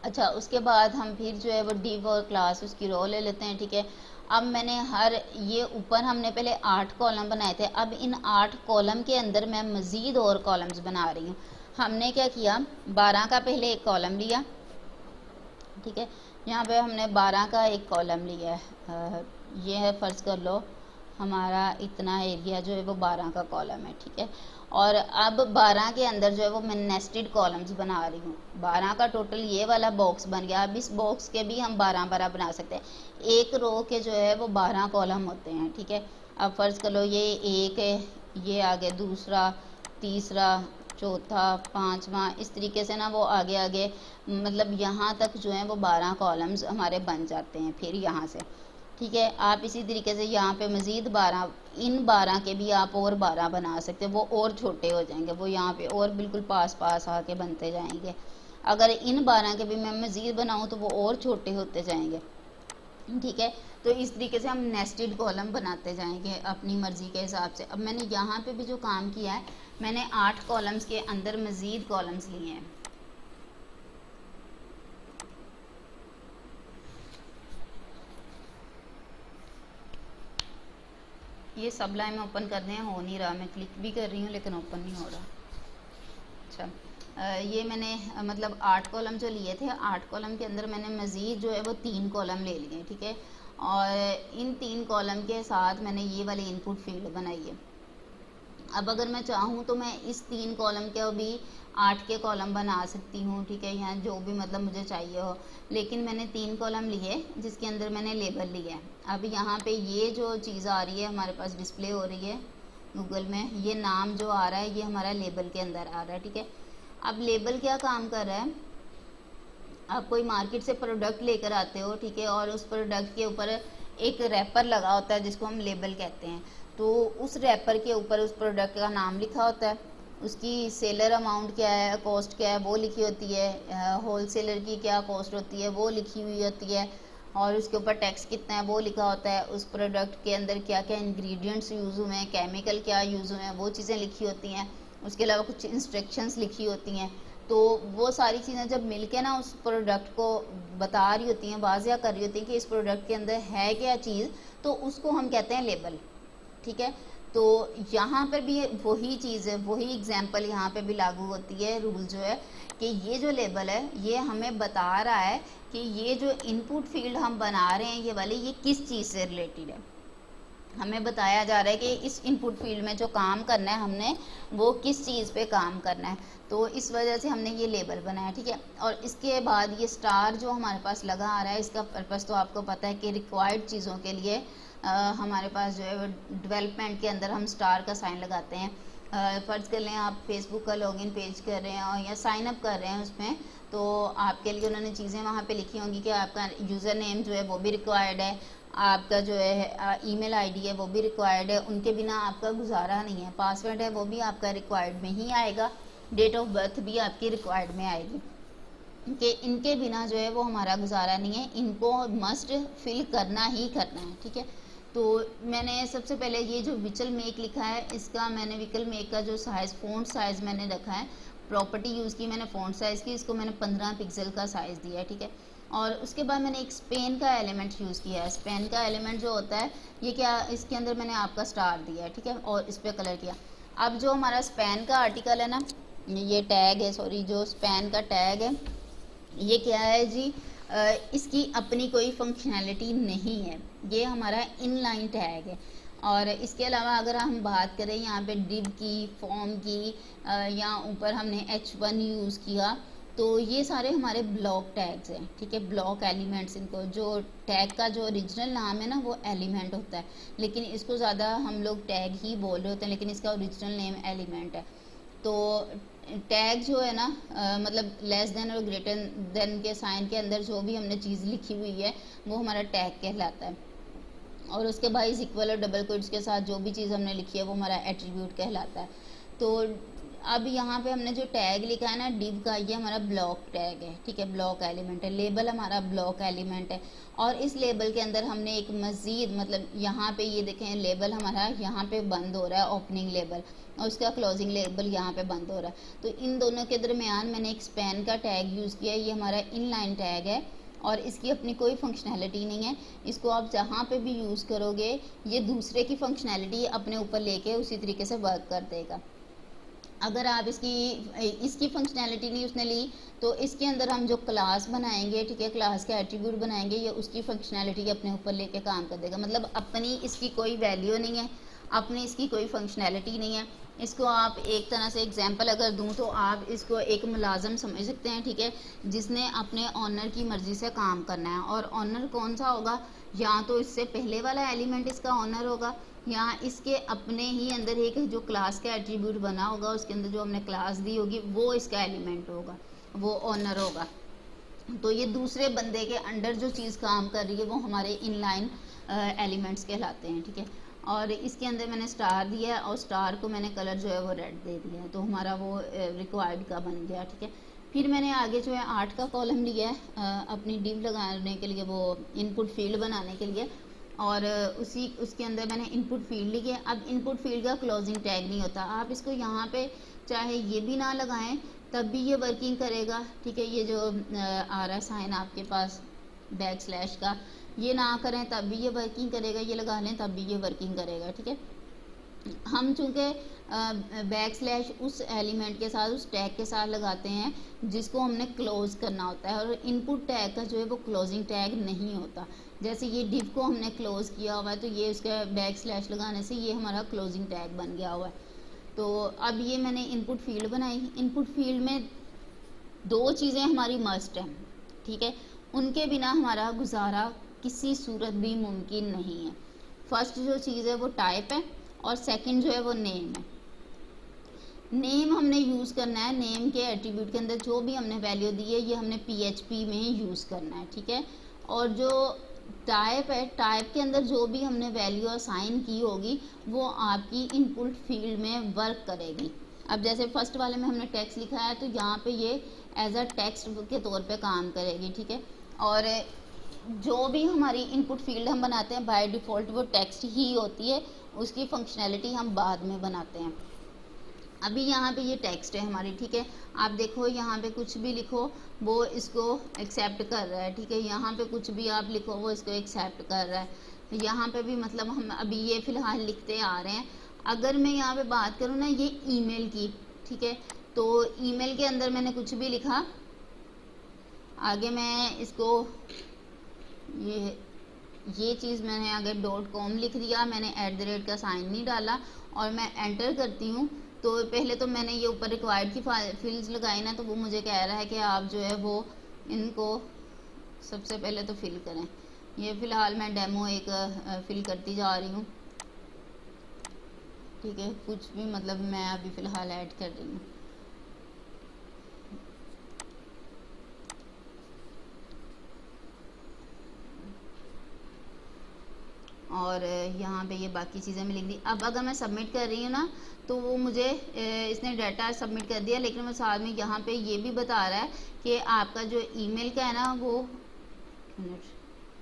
अच्छा, उसके बाद हम फिर जो है वो डिव और क्लास उसकी रो ले लेते हैं, ठीक है। अब मैंने ये ऊपर हमने पहले 8 कॉलम बनाए थे, अब इन 8 कॉलम के अंदर मैं मज़ीद और कॉलम्स बना रही हूँ। हमने क्या किया, 12 का पहले एक कॉलम लिया, ठीक है, यहाँ पे हमने 12 का एक कॉलम लिया है, ये है, फ़र्ज़ कर लो हमारा इतना एरिया जो है वो 12 का कॉलम है, ठीक है। और अब 12 के अंदर जो है वो मैं नेस्टेड कॉलम्स बना रही हूँ। 12 का टोटल ये वाला बॉक्स बन गया। अब इस बॉक्स के भी हम 12 बना सकते हैं। एक रो के जो है वो 12 कॉलम होते हैं, ठीक है। अब फ़र्ज़ कर लो ये एक है, ये आगे दूसरा, तीसरा, चौथा, पांचवा, इस तरीके से ना वो आगे आगे मतलब यहाँ तक जो है वो 12 कॉलम्स हमारे बन जाते हैं। फिर यहाँ से, ठीक है, आप इसी तरीके से यहाँ पे मज़ीद 12, इन 12 के भी आप और 12 बना सकते हैं, वो और छोटे हो जाएंगे, वो यहाँ पे और बिल्कुल पास पास आके बनते जाएंगे। अगर इन 12 के भी मैं मज़ीद बनाऊँ तो वो और छोटे होते जाएंगे, ठीक है। तो इस तरीके से हम नेस्टेड कॉलम बनाते जाएंगे अपनी मर्ज़ी के हिसाब से। अब मैंने यहाँ पे भी जो काम किया है, मैंने 8 कॉलम्स के अंदर मज़ीद कॉलम्स लिए हैं। ये सब लाइन में ओपन करने हैं, हो नहीं रहा, मैं क्लिक भी कर रही हूँ लेकिन ओपन नहीं हो रहा। अच्छा, ये मैंने मतलब 8 कॉलम जो लिए थे, 8 कॉलम के अंदर मैंने मज़ीद जो है वो 3 कॉलम ले लिए, ठीक है। और इन 3 कॉलम के साथ मैंने ये वाली इनपुट फील्ड बनाई है। अब अगर मैं चाहूँ तो मैं इस 3 कॉलम के भी 8 के कॉलम बना सकती हूँ, ठीक है, यहाँ जो भी मतलब मुझे चाहिए हो। लेकिन मैंने 3 कॉलम लिए जिसके अंदर मैंने लेबल लिया है। अब यहाँ पे ये जो चीज़ आ रही है हमारे पास डिस्प्ले हो रही है गूगल में, ये नाम जो आ रहा है ये हमारा लेबल के अंदर आ रहा है, ठीक है। अब लेबल क्या काम कर रहा है, आप कोई मार्केट से प्रोडक्ट लेकर आते हो, ठीक है, और उस प्रोडक्ट के ऊपर एक रैपर लगा होता है जिसको हम लेबल कहते हैं। तो उस रैपर के ऊपर उस प्रोडक्ट का नाम लिखा होता है, उसकी सेलर अमाउंट क्या है, कॉस्ट क्या है वो लिखी होती है, होल सेलर की क्या कॉस्ट होती है वो लिखी हुई होती है, और उसके ऊपर टैक्स कितना है वो लिखा होता है। उस प्रोडक्ट के अंदर क्या क्या इंग्रेडिएंट्स यूज़ हुए हैं, केमिकल क्या यूज़ हुए हैं, वो चीज़ें लिखी होती हैं। उसके अलावा कुछ इंस्ट्रक्शंस लिखी होती हैं। तो वो सारी चीज़ें जब मिल के ना उस प्रोडक्ट को बता रही होती हैं, वाज़िया कर रही होती हैं कि इस प्रोडक्ट के अंदर है क्या चीज़, तो उसको हम कहते हैं लेबल, ठीक है। तो यहाँ पर भी वही चीज़ है, वही एग्जाम्पल यहाँ पे भी लागू होती है। रूल जो है कि ये जो लेबल है ये हमें बता रहा है कि ये जो इनपुट फील्ड हम बना रहे हैं ये वाली, ये किस चीज़ से रिलेटेड है। हमें बताया जा रहा है कि इस इनपुट फील्ड में जो काम करना है हमने, वो किस चीज़ पे काम करना है। तो इस वजह से हमने ये लेबल बनाया, ठीक है। और इसके बाद ये स्टार जो हमारे पास लगा आ रहा है, इसका पर्पज़ तो आपको पता है कि रिक्वायर्ड चीज़ों के लिए हमारे पास जो है डेवलपमेंट के अंदर हम स्टार का साइन लगाते हैं। फ़र्ज़ कर लें आप फेसबुक का लॉगिन पेज कर रहे हैं और या साइन अप कर रहे हैं उसमें, तो आपके लिए उन्होंने चीज़ें वहाँ पे लिखी होंगी कि आपका यूज़र नेम जो है वो भी रिक्वायर्ड है, आपका जो है ईमेल आईडी है वो भी रिक्वायर्ड है, उनके बिना आपका गुजारा नहीं है। पासवर्ड है वो भी आपका रिक्वायर्ड में ही आएगा, डेट ऑफ बर्थ भी आपकी रिक्वायर्ड में आएगी कि इनके बिना जो है वो हमारा गुजारा नहीं है, इनको मस्ट फिल करना ही करना है, ठीक है। तो मैंने सबसे पहले ये जो विचल मेक लिखा है, इसका मैंने विकल मेक का जो साइज़ फ़ॉन्ट साइज़ मैंने रखा है, प्रॉपर्टी यूज़ की मैंने फ़ॉन्ट साइज़ की, इसको मैंने 15 पिक्सल का साइज़ दिया है, ठीक है। और उसके बाद मैंने एक स्पेन का एलिमेंट यूज़ किया है। स्पेन का एलिमेंट जो होता है ये क्या, इसके अंदर मैंने आपका स्टार दिया है, ठीक है, और इस पर कलर किया। अब जो हमारा स्पेन का आर्टिकल है ना, ये टैग है, सॉरी, जो स्पेन का टैग है ये क्या है जी, इसकी अपनी कोई फंक्शनैलिटी नहीं है, ये हमारा इनलाइन टैग है। और इसके अलावा अगर हम बात करें यहाँ पे डिव की, फॉर्म की, या ऊपर हमने h1 यूज़ किया, तो ये सारे हमारे ब्लॉक टैग्स हैं, ठीक है, ब्लॉक एलिमेंट्स। इनको जो टैग का जो ओरिजिनल नाम है ना वो एलिमेंट होता है, लेकिन इसको ज़्यादा हम लोग टैग ही बोल रहे होते हैं, लेकिन इसका ओरिजिनल नेम एलिमेंट है। तो टैग जो है ना, मतलब लेस देन और ग्रेटर देन के साइन के अंदर जो भी हमने चीज़ लिखी हुई है वो हमारा टैग कहलाता है। और उसके बाद इस इक्वल और डबल कोट्स के साथ जो भी चीज़ हमने लिखी है वो हमारा एट्रीब्यूट कहलाता है। तो अब यहाँ पे हमने जो टैग लिखा है ना डिव का, ये हमारा ब्लॉक टैग है, ठीक है, ब्लॉक एलिमेंट है। लेबल हमारा ब्लॉक एलिमेंट है, और इस लेबल के अंदर हमने एक मज़ीद, मतलब यहाँ पे ये देखें लेबल हमारा यहाँ पे बंद हो रहा है, ओपनिंग लेबल, और उसका क्लोजिंग लेबल यहाँ पे बंद हो रहा है। तो इन दोनों के दरमियान मैंने एक स्पैन का टैग यूज़ किया है, ये हमारा इनलाइन टैग है और इसकी अपनी कोई फंक्शनैलिटी नहीं है। इसको आप जहाँ पे भी यूज़ करोगे ये दूसरे की फंक्शनैलिटी अपने ऊपर लेके उसी तरीके से वर्क कर देगा। अगर आप इसकी फंक्शनैलिटी नहीं उसने ली, तो इसके अंदर हम जो क्लास बनाएंगे, ठीक है, क्लास के एट्रीब्यूट बनाएंगे, ये उसकी फंक्शनैलिटी अपने ऊपर लेके काम कर देगा। मतलब अपनी इसकी कोई वैल्यू नहीं है, अपनी इसकी कोई फंक्शनैलिटी नहीं है। इसको आप एक तरह से एग्जांपल अगर दूं तो आप इसको एक मुलाजम समझ सकते हैं, ठीक है, जिसने अपने ऑनर की मर्ज़ी से काम करना है। और ऑनर कौन सा होगा, या तो इससे पहले वाला एलिमेंट इसका ऑनर होगा, या इसके अपने ही अंदर एक जो क्लास का एट्रीब्यूट बना होगा उसके अंदर जो हमने क्लास दी होगी वो इसका एलिमेंट होगा, वो ऑनर होगा। तो ये दूसरे बंदे के अंडर जो चीज़ काम कर रही है वो हमारे इनलाइन एलिमेंट्स कहलाते हैं, ठीक है। और इसके अंदर मैंने स्टार दिया है और स्टार को मैंने कलर जो है वो रेड दे दिया है, तो हमारा वो रिक्वायर्ड का बन गया, ठीक है। फिर मैंने आगे जो है 8 का कॉलम लिया है अपनी डिव लगाने के लिए, वो इनपुट फील्ड बनाने के लिए, और उसके अंदर मैंने इनपुट फील्ड लिखी है। अब इनपुट फील्ड का क्लोजिंग टैग नहीं होता, आप इसको यहाँ पे चाहे ये भी ना लगाएं तब भी ये वर्किंग करेगा, ठीक है। ये जो आ रहा है साइन आपके पास बैक स्लैश का, ये ना करें तब भी ये वर्किंग करेगा, ये लगा लें तब भी ये वर्किंग करेगा, ठीक है। हम चूँकि बैक स्लैश उस एलिमेंट के साथ, उस टैग के साथ लगाते हैं जिसको हमने क्लोज करना होता है, और इनपुट टैग का जो है वो क्लोजिंग टैग नहीं होता। जैसे ये डिव को हमने क्लोज किया हुआ है तो ये उसका बैक स्लैश लगाने से ये हमारा क्लोजिंग टैग बन गया हुआ है। तो अब ये मैंने इनपुट फील्ड बनाई, इनपुट फील्ड में दो चीज़ें हमारी मस्ट हैं, ठीक है, उनके बिना हमारा गुजारा किसी सूरत भी मुमकिन नहीं है। फर्स्ट जो चीज़ है वो टाइप है, और सेकंड जो है वो नेम है। नेम हमने यूज़ करना है, नेम के एट्रीब्यूट के अंदर जो भी हमने वैल्यू दी है ये हमने PHP में यूज़ करना है, ठीक है। और जो टाइप है, टाइप के अंदर जो भी हमने वैल्यू असाइन की होगी वो आपकी इनपुट फील्ड में वर्क करेगी। अब जैसे फर्स्ट वाले में हमने टेक्स्ट लिखा है तो यहाँ पे ये एज अ टेक्स्ट के तौर पे काम करेगी, ठीक है। और जो भी हमारी इनपुट फील्ड हम बनाते हैं बाय डिफ़ॉल्ट वो टेक्स्ट ही होती है, उसकी फंक्शनैलिटी हम बाद में बनाते हैं। अभी यहाँ पे ये टेक्स्ट है हमारी, ठीक है। आप देखो यहाँ पे कुछ भी लिखो वो इसको एक्सेप्ट कर रहा है, ठीक है। यहाँ पे कुछ भी आप लिखो वो इसको एक्सेप्ट कर रहा है। यहाँ पे भी मतलब हम अभी ये फ़िलहाल लिखते आ रहे हैं। अगर मैं यहाँ पे बात करूँ ना ये ईमेल की, ठीक है, तो ईमेल के अंदर मैंने कुछ भी लिखा, आगे मैं इसको ये चीज़ मैंने अगर .com लिख दिया, मैंने @ का साइन नहीं डाला और मैं एंटर करती हूँ, तो पहले तो मैंने ये ऊपर रिक्वायर्ड की फील्ड्स लगाई ना, तो वो मुझे कह रहा है कि आप जो है वो इनको सबसे पहले तो फिल करें। ये फ़िलहाल मैं डेमो एक फिल करती जा रही हूँ। ठीक है, कुछ भी मतलब मैं अभी फ़िलहाल ऐड कर रही हूँ। और यहाँ पे ये बाकी चीज़ें मैं लिख दी। अब अगर मैं सबमिट कर रही हूँ ना, तो वो मुझे इसने डाटा सबमिट कर दिया, लेकिन वो साथ में यहाँ पे ये भी बता रहा है कि आपका जो ईमेल का है ना, वो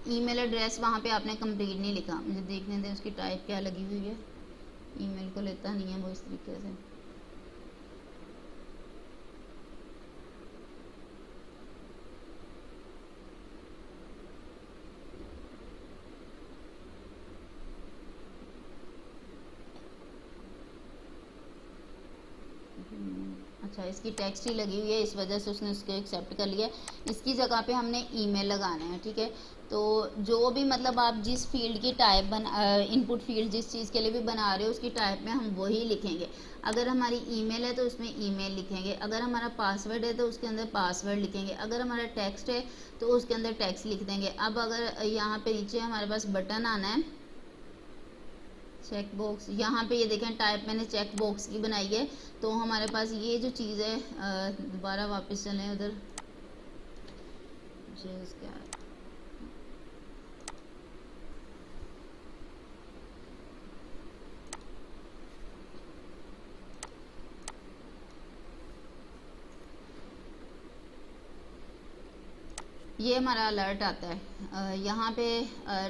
ईमेल एड्रेस वहाँ पे आपने कंप्लीट नहीं लिखा। मुझे देखने दें उसकी टाइप क्या लगी हुई है। ईमेल को लेता नहीं है वो इस तरीके से। अच्छा, इसकी टेक्स्ट ही लगी हुई है, इस वजह से उसने उसको एक्सेप्ट कर लिया। इसकी जगह पे हमने ईमेल लगाना है। ठीक है, तो जो भी मतलब आप जिस फील्ड की टाइप इनपुट फील्ड जिस चीज़ के लिए भी बना रहे हो उसकी टाइप में हम वही लिखेंगे। अगर हमारी ईमेल है तो उसमें ईमेल लिखेंगे, अगर हमारा पासवर्ड है तो उसके अंदर पासवर्ड लिखेंगे, अगर हमारा टेक्स्ट है तो उसके अंदर टेक्स्ट लिख देंगे। अब अगर यहाँ पे नीचे हमारे पास बटन आना है, चेक बॉक्स, यहाँ पे ये देखें टाइप मैंने चेक बॉक्स की बनाई है। तो हमारे पास ये जो चीज़ है, दोबारा वापस चलें उधर, क्या है, ये हमारा अलर्ट आता है। यहाँ पे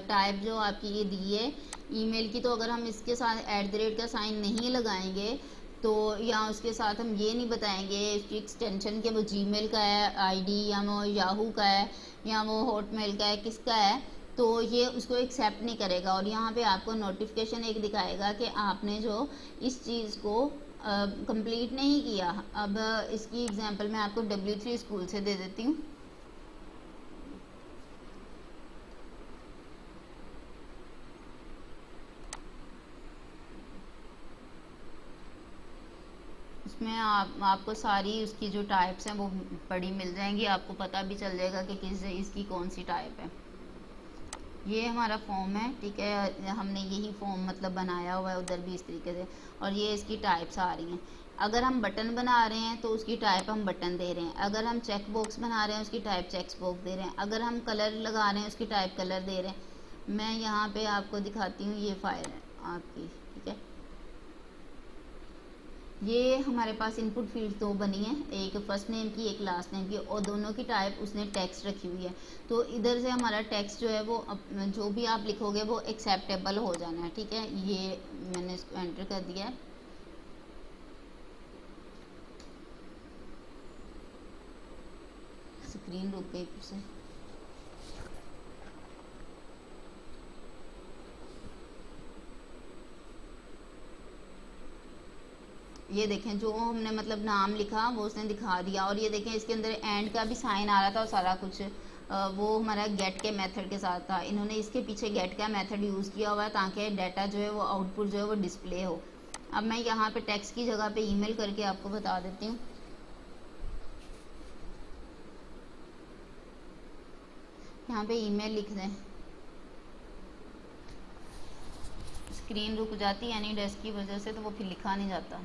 टाइप जो आपकी ये दी है ईमेल की, तो अगर हम इसके साथ @ का साइन नहीं लगाएंगे तो या उसके साथ हम ये नहीं बताएंगे इसकी एक्सटेंशन के वो जीमेल का है आईडी, या वो याहू का है, या वो हॉटमेल का है, किसका है, तो ये उसको एक्सेप्ट नहीं करेगा। और यहाँ पे आपको नोटिफिकेशन एक दिखाएगा कि आपने जो इस चीज़ को कंप्लीट नहीं किया। अब इसकी एग्जांपल मैं आपको W3 स्कूल से दे देती हूँ। इसमें आपको सारी उसकी जो टाइप्स हैं वो पड़ी मिल जाएंगी, आपको पता भी चल जाएगा कि किस इसकी कौन सी टाइप है। ये हमारा फॉर्म है, ठीक है, हमने यही फॉर्म मतलब बनाया हुआ है उधर भी इस तरीके से, और ये इसकी टाइप्स आ रही हैं। अगर हम बटन बना रहे हैं तो उसकी टाइप हम बटन दे रहे हैं, अगर हम चेक बॉक्स बना रहे हैं उसकी टाइप चेक बॉक्स दे रहे हैं, अगर हम कलर लगा रहे हैं उसकी टाइप कलर दे रहे हैं। मैं यहाँ पे आपको दिखाती हूँ, ये फाइल है आपकी, ठीक है। ये हमारे पास इनपुट फील्ड दो बनी है, एक फर्स्ट नेम की एक लास्ट नेम की, और दोनों की टाइप उसने टेक्स्ट रखी हुई है। तो इधर से हमारा टेक्स्ट जो है वो जो भी आप लिखोगे वो एक्सेप्टेबल हो जाना है। ठीक है, ये मैंने इसको एंटर कर दिया है। स्क्रीन रुक गई फिर से। ये देखें जो हमने मतलब नाम लिखा वो उसने दिखा दिया, और ये देखें इसके अंदर एंड का भी साइन आ रहा था और सारा कुछ वो हमारा गेट के मेथड के साथ था। इन्होंने इसके पीछे गेट का मेथड यूज़ किया हुआ है ताकि डाटा जो है वो आउटपुट जो है वो डिस्प्ले हो। अब मैं यहाँ पे टेक्स्ट की जगह पे ईमेल करके आपको बता देती हूँ। यहाँ पे ईमेल लिख दें, स्क्रीन रुक जाती है एनी डेस्क की वजह से, तो वो फिर लिखा नहीं जाता।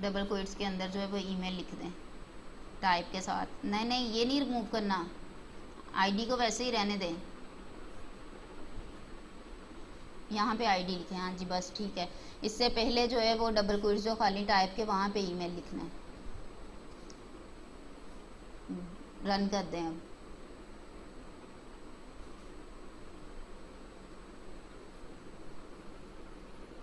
डबल कोट्स के अंदर जो है वो ईमेल लिख दें टाइप के साथ। नहीं नहीं, ये नहीं रिमूव करना, आईडी को वैसे ही रहने दें। यहाँ पे आईडी लिखें, हाँ जी बस ठीक है। इससे पहले जो है वो डबल कोट्स जो खाली टाइप के वहाँ पे ईमेल लिखना है। रन कर दें अब।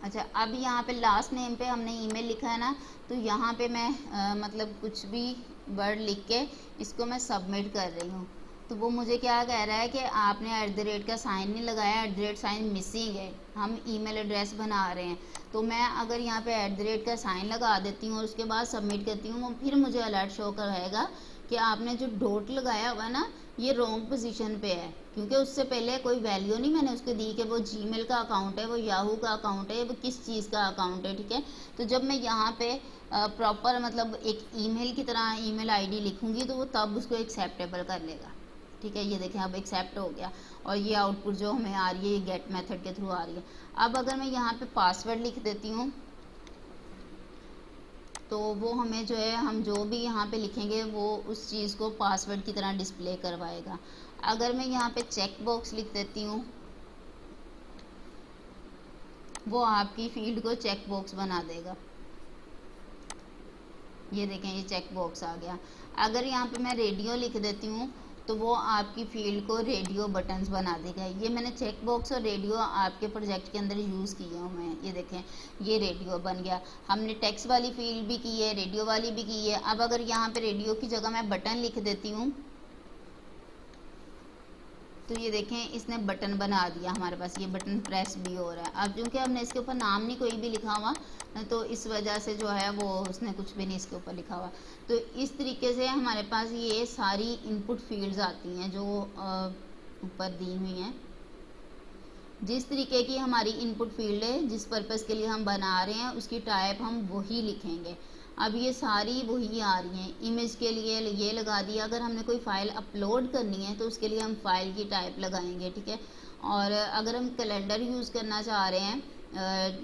अच्छा, अब यहाँ पे लास्ट नेम पे हमने ईमेल लिखा है ना, तो यहाँ पे मैं मतलब कुछ भी वर्ड लिख के इसको मैं सबमिट कर रही हूँ। तो वो मुझे क्या कह रहा है कि आपने @ का साइन नहीं लगाया, @ साइन मिसिंग है, हम ईमेल एड्रेस बना रहे हैं। तो मैं अगर यहाँ पे @ का साइन लगा देती हूँ और उसके बाद सबमिट करती हूँ, फिर मुझे अलर्ट शो कराएगा कि आपने जो डॉट लगाया हुआ है ना ये रॉन्ग पोजीशन पे है, क्योंकि उससे पहले कोई वैल्यू नहीं मैंने उसको दी कि वो जीमेल का अकाउंट है, वो याहू का अकाउंट है, वो किस चीज़ का अकाउंट है। ठीक है, तो जब मैं यहाँ पे प्रॉपर मतलब एक ईमेल की तरह ईमेल आईडी लिखूंगी तो वो तब उसको एक्सेप्टेबल कर लेगा। ठीक है, ये देखें अब एक्सेप्ट हो गया और ये आउटपुट जो हमें आ रही है ये गेट मेथड के थ्रू आ रही है। अब अगर मैं यहाँ पे पासवर्ड लिख देती हूँ तो वो हमें जो है हम जो भी यहाँ पे लिखेंगे वो उस चीज़ को पासवर्ड की तरह डिस्प्ले करवाएगा। अगर मैं यहाँ पे चेक बॉक्स लिख देती हूँ वो आपकी फील्ड को चेक बॉक्स बना देगा। ये देखें ये चेक बॉक्स आ गया। अगर यहाँ पे मैं रेडियो लिख देती हूँ तो वो आपकी फील्ड को रेडियो बटन्स बना देगा। ये मैंने चेक बॉक्स और रेडियो आपके प्रोजेक्ट के अंदर यूज़ किए हुए हैं। ये देखें ये रेडियो बन गया। हमने टेक्स्ट वाली फील्ड भी की है, रेडियो वाली भी की है। अब अगर यहाँ पे रेडियो की जगह मैं बटन लिख देती हूँ तो ये देखें इसने बटन बना दिया हमारे पास, ये बटन प्रेस भी हो रहा है। अब क्योंकि हमने इसके ऊपर नाम नहीं कोई भी लिखा हुआ तो इस वजह से जो है वो उसने कुछ भी नहीं इसके ऊपर लिखा हुआ। तो इस तरीके से हमारे पास ये सारी इनपुट फील्ड्स आती हैं जो ऊपर दी हुई हैं। जिस तरीके की हमारी इनपुट फील्ड है, जिस पर्पज़ के लिए हम बना रहे हैं उसकी टाइप हम वही लिखेंगे। अब ये सारी वही आ रही हैं। इमेज के लिए ये लगा दिया, अगर हमने कोई फ़ाइल अपलोड करनी है तो उसके लिए हम फ़ाइल की टाइप लगाएंगे, ठीक है। और अगर हम कैलेंडर यूज़ करना चाह रहे हैं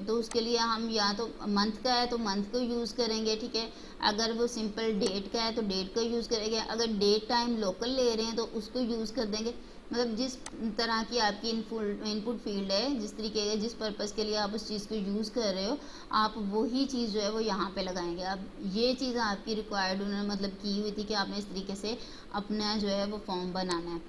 तो उसके लिए हम या तो मंथ का है तो मंथ को यूज़ करेंगे, ठीक है। अगर वो सिंपल डेट का है तो डेट का यूज़ करेंगे। अगर डेट टाइम लोकल ले रहे हैं तो उसको यूज़ कर देंगे। मतलब जिस तरह की आपकी इनपुट फील्ड है, जिस तरीके के जिस पर्पज़ के लिए आप उस चीज़ को यूज़ कर रहे हो, आप वही चीज़ जो है वो यहाँ पे लगाएंगे। अब ये चीज़ आपकी रिक्वायर्ड उन्होंने मतलब की हुई थी कि आपने इस तरीके से अपना जो है वो फॉर्म बनाना है।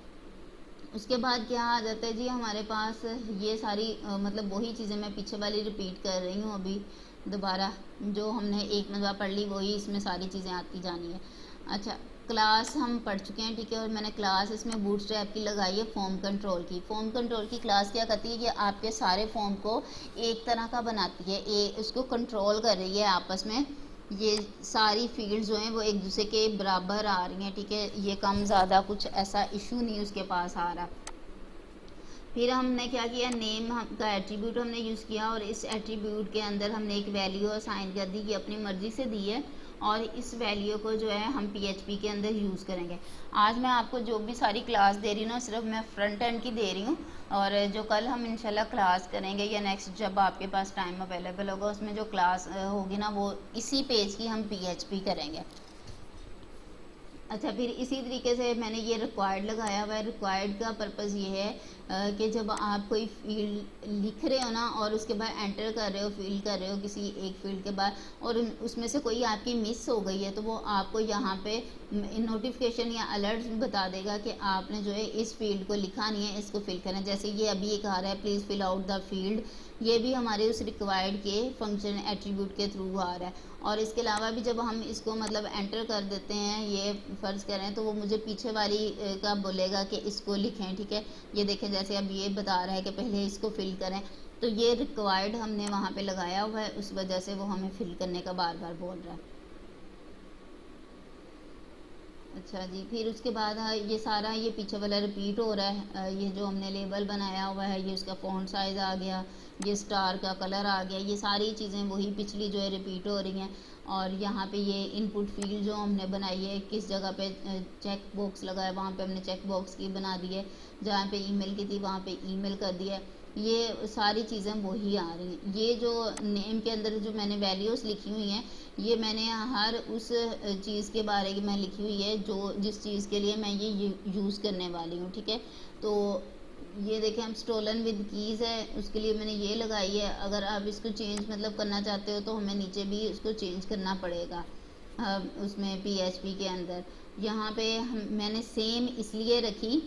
उसके बाद क्या आ जाता है जी हमारे पास ये सारी मतलब वही चीज़ें मैं पीछे वाली रिपीट कर रही हूँ अभी दोबारा, जो हमने एक मरतबा पढ़ ली वही इसमें सारी चीज़ें आती जानी है। अच्छा, क्लास हम पढ़ चुके हैं, ठीक है। और मैंने क्लास इसमें बूटस्ट्रैप की लगाई है फॉर्म कंट्रोल की। फॉर्म कंट्रोल की क्लास क्या करती है कि आपके सारे फॉर्म को एक तरह का बनाती है, उसको कंट्रोल कर रही है आपस में। ये सारी फील्ड्स जो हैं वो एक दूसरे के बराबर आ रही हैं, ठीक है। ये कम ज़्यादा कुछ ऐसा इशू नहीं उसके पास आ रहा। फिर हमने क्या किया, नेम का एट्रीब्यूट हमने यूज़ किया और इस एट्रीब्यूट के अंदर हमने एक वैल्यू असाइन कर दी, ये अपनी मर्ज़ी से दी है और इस वैल्यू को जो है हम PHP के अंदर यूज़ करेंगे। आज मैं आपको जो भी सारी क्लास दे रही हूँ ना सिर्फ मैं फ्रंट एंड की दे रही हूँ, और जो कल हम इंशाल्लाह क्लास करेंगे या नेक्स्ट जब आपके पास टाइम अवेलेबल होगा उसमें जो क्लास होगी ना वो इसी पेज की हम PHP करेंगे। अच्छा, फिर इसी तरीके से मैंने ये रिक्वायर्ड लगाया हुआ है। रिक्वायर्ड का पर्पज़ ये है कि जब आप कोई फील्ड लिख रहे हो ना और उसके बाद एंटर कर रहे हो, फिल कर रहे हो किसी एक फील्ड के बाद और उसमें से कोई आपकी मिस हो गई है तो वो आपको यहाँ पे नोटिफिकेशन या अलर्ट बता देगा कि आपने जो है इस फील्ड को लिखा नहीं है, इसको फिल करना है। जैसे ये अभी एक आ रहा है please fill out the field, ये भी हमारे उस रिक्वायर्ड के फंक्शन एट्रीब्यूट के थ्रू आ रहा है। और इसके अलावा भी जब हम इसको मतलब एंटर कर देते हैं, ये फ़र्ज़ करें तो वो मुझे पीछे वाली का बोलेगा कि इसको लिखें, ठीक है। ये देखें जैसे अब ये बता रहा है कि पहले इसको फिल करें, तो ये रिक्वायर्ड हमने वहाँ पे लगाया हुआ है, उस वजह से वो हमें फिल करने का बार बार बोल रहा है। अच्छा जी, फिर उसके बाद ये सारा ये पीछे वाला रिपीट हो रहा है। ये जो हमने लेबल बनाया हुआ है ये उसका फ़ॉन्ट साइज़ आ गया, ये स्टार का कलर आ गया, ये सारी चीज़ें वही पिछली जो है रिपीट हो रही हैं। और यहाँ पे ये इनपुट फील्ड जो हमने बनाई है, किस जगह पे चेक बॉक्स लगा है वहाँ पे हमने चेक बॉक्स की बना दी है, जहाँ पे ईमेल की थी वहाँ पे ईमेल कर दिया है। ये सारी चीज़ें वही आ रही हैं। ये जो नेम के अंदर जो मैंने वैल्यूज़ लिखी हुई हैं ये मैंने हर उस चीज़ के बारे में लिखी हुई है जो जिस चीज़ के लिए मैं ये यूज़ करने वाली हूँ, ठीक है। तो ये देखें हम स्टोलन विद कीज़ है उसके लिए मैंने ये लगाई है। अगर आप इसको चेंज मतलब करना चाहते हो तो हमें नीचे भी उसको चेंज करना पड़ेगा उसमें PHP के अंदर। यहाँ पे मैंने सेम इसलिए रखी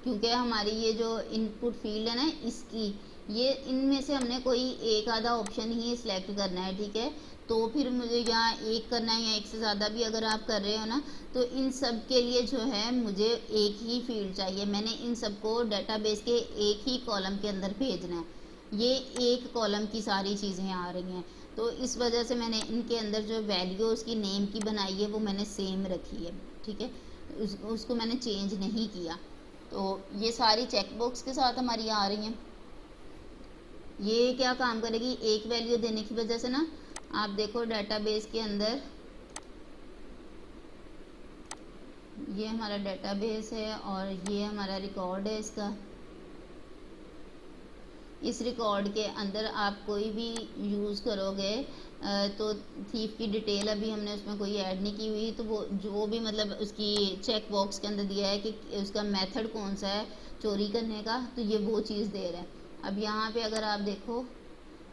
क्योंकि हमारी ये जो इनपुट फील्ड है ना इसकी ये इनमें से हमने कोई एक आधा ऑप्शन ही सिलेक्ट करना है, ठीक है। तो फिर मुझे यहाँ एक करना है या एक से ज़्यादा भी अगर आप कर रहे हो ना तो इन सब के लिए जो है मुझे एक ही फील्ड चाहिए। मैंने इन सबको डेटाबेस के एक ही कॉलम के अंदर भेजना है। ये एक कॉलम की सारी चीज़ें आ रही हैं तो इस वजह से मैंने इनके अंदर जो वैल्यू उसकी नेम की बनाई है वो मैंने सेम रखी है, ठीक है। उसको मैंने चेंज नहीं किया। तो ये सारी चेक बॉक्स के साथ हमारी आ रही हैं। ये क्या काम करेगी, एक वैल्यू देने की वजह से ना आप देखो डेटाबेस के अंदर ये हमारा डेटाबेस है और ये हमारा रिकॉर्ड है इसका। इस रिकॉर्ड के अंदर आप कोई भी यूज़ करोगे तो थीफ की डिटेल अभी हमने उसमें कोई ऐड नहीं की हुई, तो वो जो भी मतलब उसकी चेक बॉक्स के अंदर दिया है कि उसका मेथड कौन सा है चोरी करने का, तो ये वो चीज़ दे रहा है। अब यहाँ पे अगर आप देखो,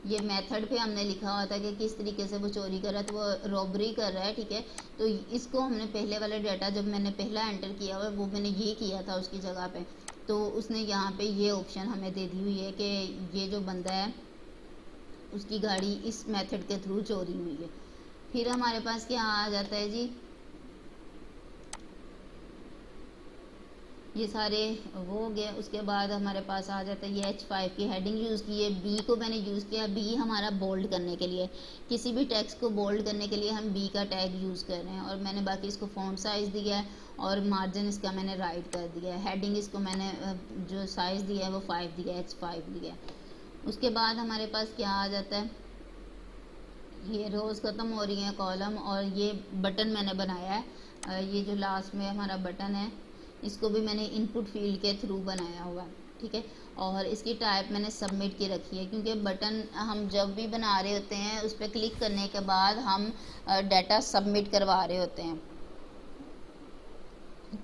ये मेथड पे हमने लिखा हुआ था कि किस तरीके से वो चोरी कर रहा है, तो वो रॉबरी कर रहा है, ठीक है। तो इसको हमने पहले वाला डाटा जब मैंने पहला एंटर किया हुआ वो मैंने ये किया था उसकी जगह पे, तो उसने यहाँ पे ये ऑप्शन हमें दे दी हुई है कि ये जो बंदा है उसकी गाड़ी इस मेथड के थ्रू चोरी हुई है। फिर हमारे पास क्या आ जाता है जी, ये सारे वो हो गए। उसके बाद हमारे पास आ जाता है ये H5 की हेडिंग यूज़ की है। बी को मैंने यूज़ किया, बी हमारा बोल्ड करने के लिए, किसी भी टेक्स्ट को बोल्ड करने के लिए हम बी का टैग यूज़ कर रहे हैं। और मैंने बाकी इसको फ़ॉन्ट साइज़ दिया है और मार्जिन इसका मैंने राइट कर दिया है। हेडिंग इसको मैंने जो साइज़ दिया है वो 5 दिया है, H5 दिया है। उसके बाद हमारे पास क्या आ जाता है, ये रोज़ ख़त्म हो रही हैं, कॉलम, और ये बटन मैंने बनाया है। ये जो लास्ट में हमारा बटन है इसको भी मैंने इनपुट फील्ड के थ्रू बनाया हुआ है, ठीक है। और इसकी टाइप मैंने सबमिट की रखी है, क्योंकि बटन हम जब भी बना रहे होते हैं उस पर क्लिक करने के बाद हम डाटा सबमिट करवा रहे होते हैं।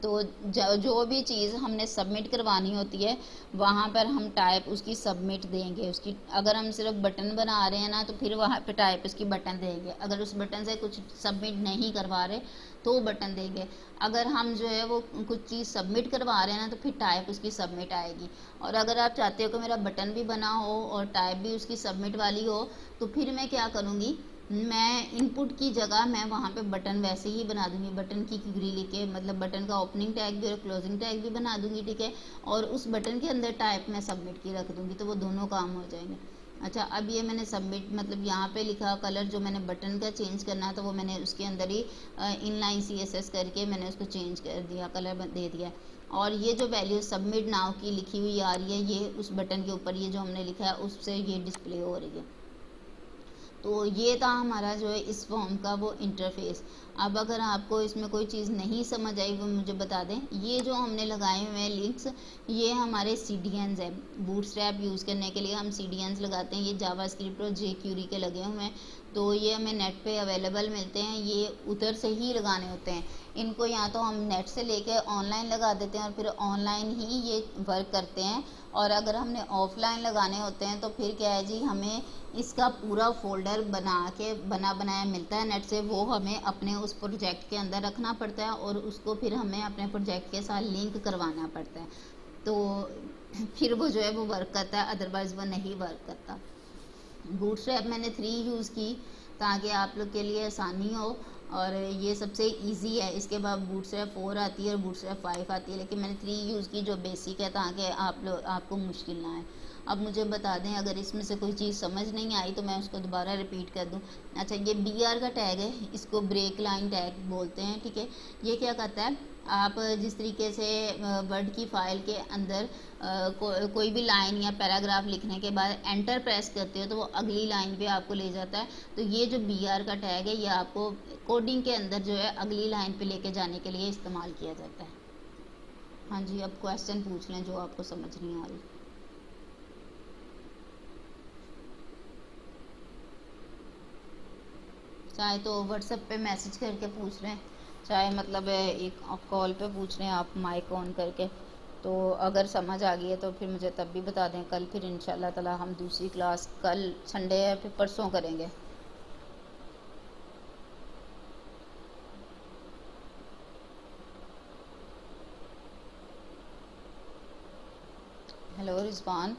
तो जो भी चीज़ हमने सबमिट करवानी होती है वहाँ पर हम टाइप उसकी सबमिट देंगे उसकी। अगर हम सिर्फ बटन बना रहे हैं ना तो फिर वहाँ पे टाइप उसकी बटन देंगे। अगर उस बटन से कुछ सबमिट नहीं करवा रहे तो बटन देंगे। अगर हम जो है वो कुछ चीज़ सबमिट करवा रहे हैं ना तो फिर टाइप उसकी सबमिट आएगी। और अगर आप चाहते हो कि मेरा बटन भी बना हो और टाइप भी उसकी सबमिट वाली हो तो फिर मैं क्या करूँगी, मैं इनपुट की जगह मैं वहाँ पे बटन वैसे ही बना दूँगी, बटन की क्यूरी लिख के, मतलब बटन का ओपनिंग टैग भी और क्लोजिंग टैग भी बना दूँगी, ठीक है। और उस बटन के अंदर टाइप मैं सबमिट की रख दूँगी, तो वो दोनों काम हो जाएंगे। अच्छा, अब ये मैंने सबमिट मतलब यहाँ पे लिखा कलर जो मैंने बटन का चेंज करना है तो वो मैंने उसके अंदर ही इनलाइन CSS करके मैंने उसको चेंज कर दिया, कलर दे दिया। और ये जो वैल्यू सबमिट नाउ की लिखी हुई आ रही है ये उस बटन के ऊपर, ये जो हमने लिखा है उससे ये डिस्प्ले हो रही है। तो ये था हमारा जो है इस फॉर्म का वो इंटरफेस। अब अगर आपको इसमें कोई चीज़ नहीं समझ आई वो मुझे बता दें। ये जो हमने लगाए हुए हैं लिंक्स, ये हमारे CDNs हैं। बूटस्ट्रैप यूज़ करने के लिए हम CDNs लगाते हैं। ये जावास्क्रिप्ट और jQuery के लगे हुए हैं, तो ये हमें नेट पे अवेलेबल मिलते हैं। ये उधर से ही लगाने होते हैं। इनको या तो हम नेट से लेके ऑनलाइन लगा देते हैं और फिर ऑनलाइन ही ये वर्क करते हैं। और अगर हमने ऑफलाइन लगाने होते हैं तो फिर क्या है जी, हमें इसका पूरा फोल्डर बना बनाया मिलता है नेट से, वो हमें अपने उस प्रोजेक्ट के अंदर रखना पड़ता है और उसको फिर हमें अपने प्रोजेक्ट के साथ लिंक करवाना पड़ता है। तो फिर वो जो है वो वर्क करता है, अदरवाइज़ वो नहीं वर्क करता। बूटस्ट्रैप मैंने 3 यूज़ की ताकि आप लोग के लिए आसानी हो, और ये सबसे इजी है। इसके बाद बूटस्ट्रैप 4 आती है और बूटस्ट्रैप 5 आती है, लेकिन मैंने 3 यूज़ की जो बेसिक है ताकि आपको मुश्किल ना आए। अब मुझे बता दें अगर इसमें से कोई चीज़ समझ नहीं आई तो मैं उसको दोबारा रिपीट कर दूं। अच्छा, ये BR का टैग है, इसको ब्रेक लाइन टैग बोलते हैं, ठीक है। ये क्या करता है, आप जिस तरीके से वर्ड की फाइल के अंदर कोई भी लाइन या पैराग्राफ लिखने के बाद एंटर प्रेस करते हो तो वो अगली लाइन पे आपको ले जाता है। तो ये जो BR का टैग है ये आपको कोडिंग के अंदर जो है अगली लाइन पे लेके जाने के लिए इस्तेमाल किया जाता है। हाँ जी, अब क्वेश्चन पूछ लें जो आपको समझ नहीं आ रही। चाहे तो व्हाट्सएप पे मैसेज करके पूछ रहे हैं, चाहे मतलब एक कॉल पे पूछ रहे हैं आप माइक ऑन करके। तो अगर समझ आ गई है तो फिर मुझे तब भी बता दें। कल फिर इंशाल्लाह ताला हम दूसरी क्लास, कल संडे है फिर परसों करेंगे। हेलो रिजवान।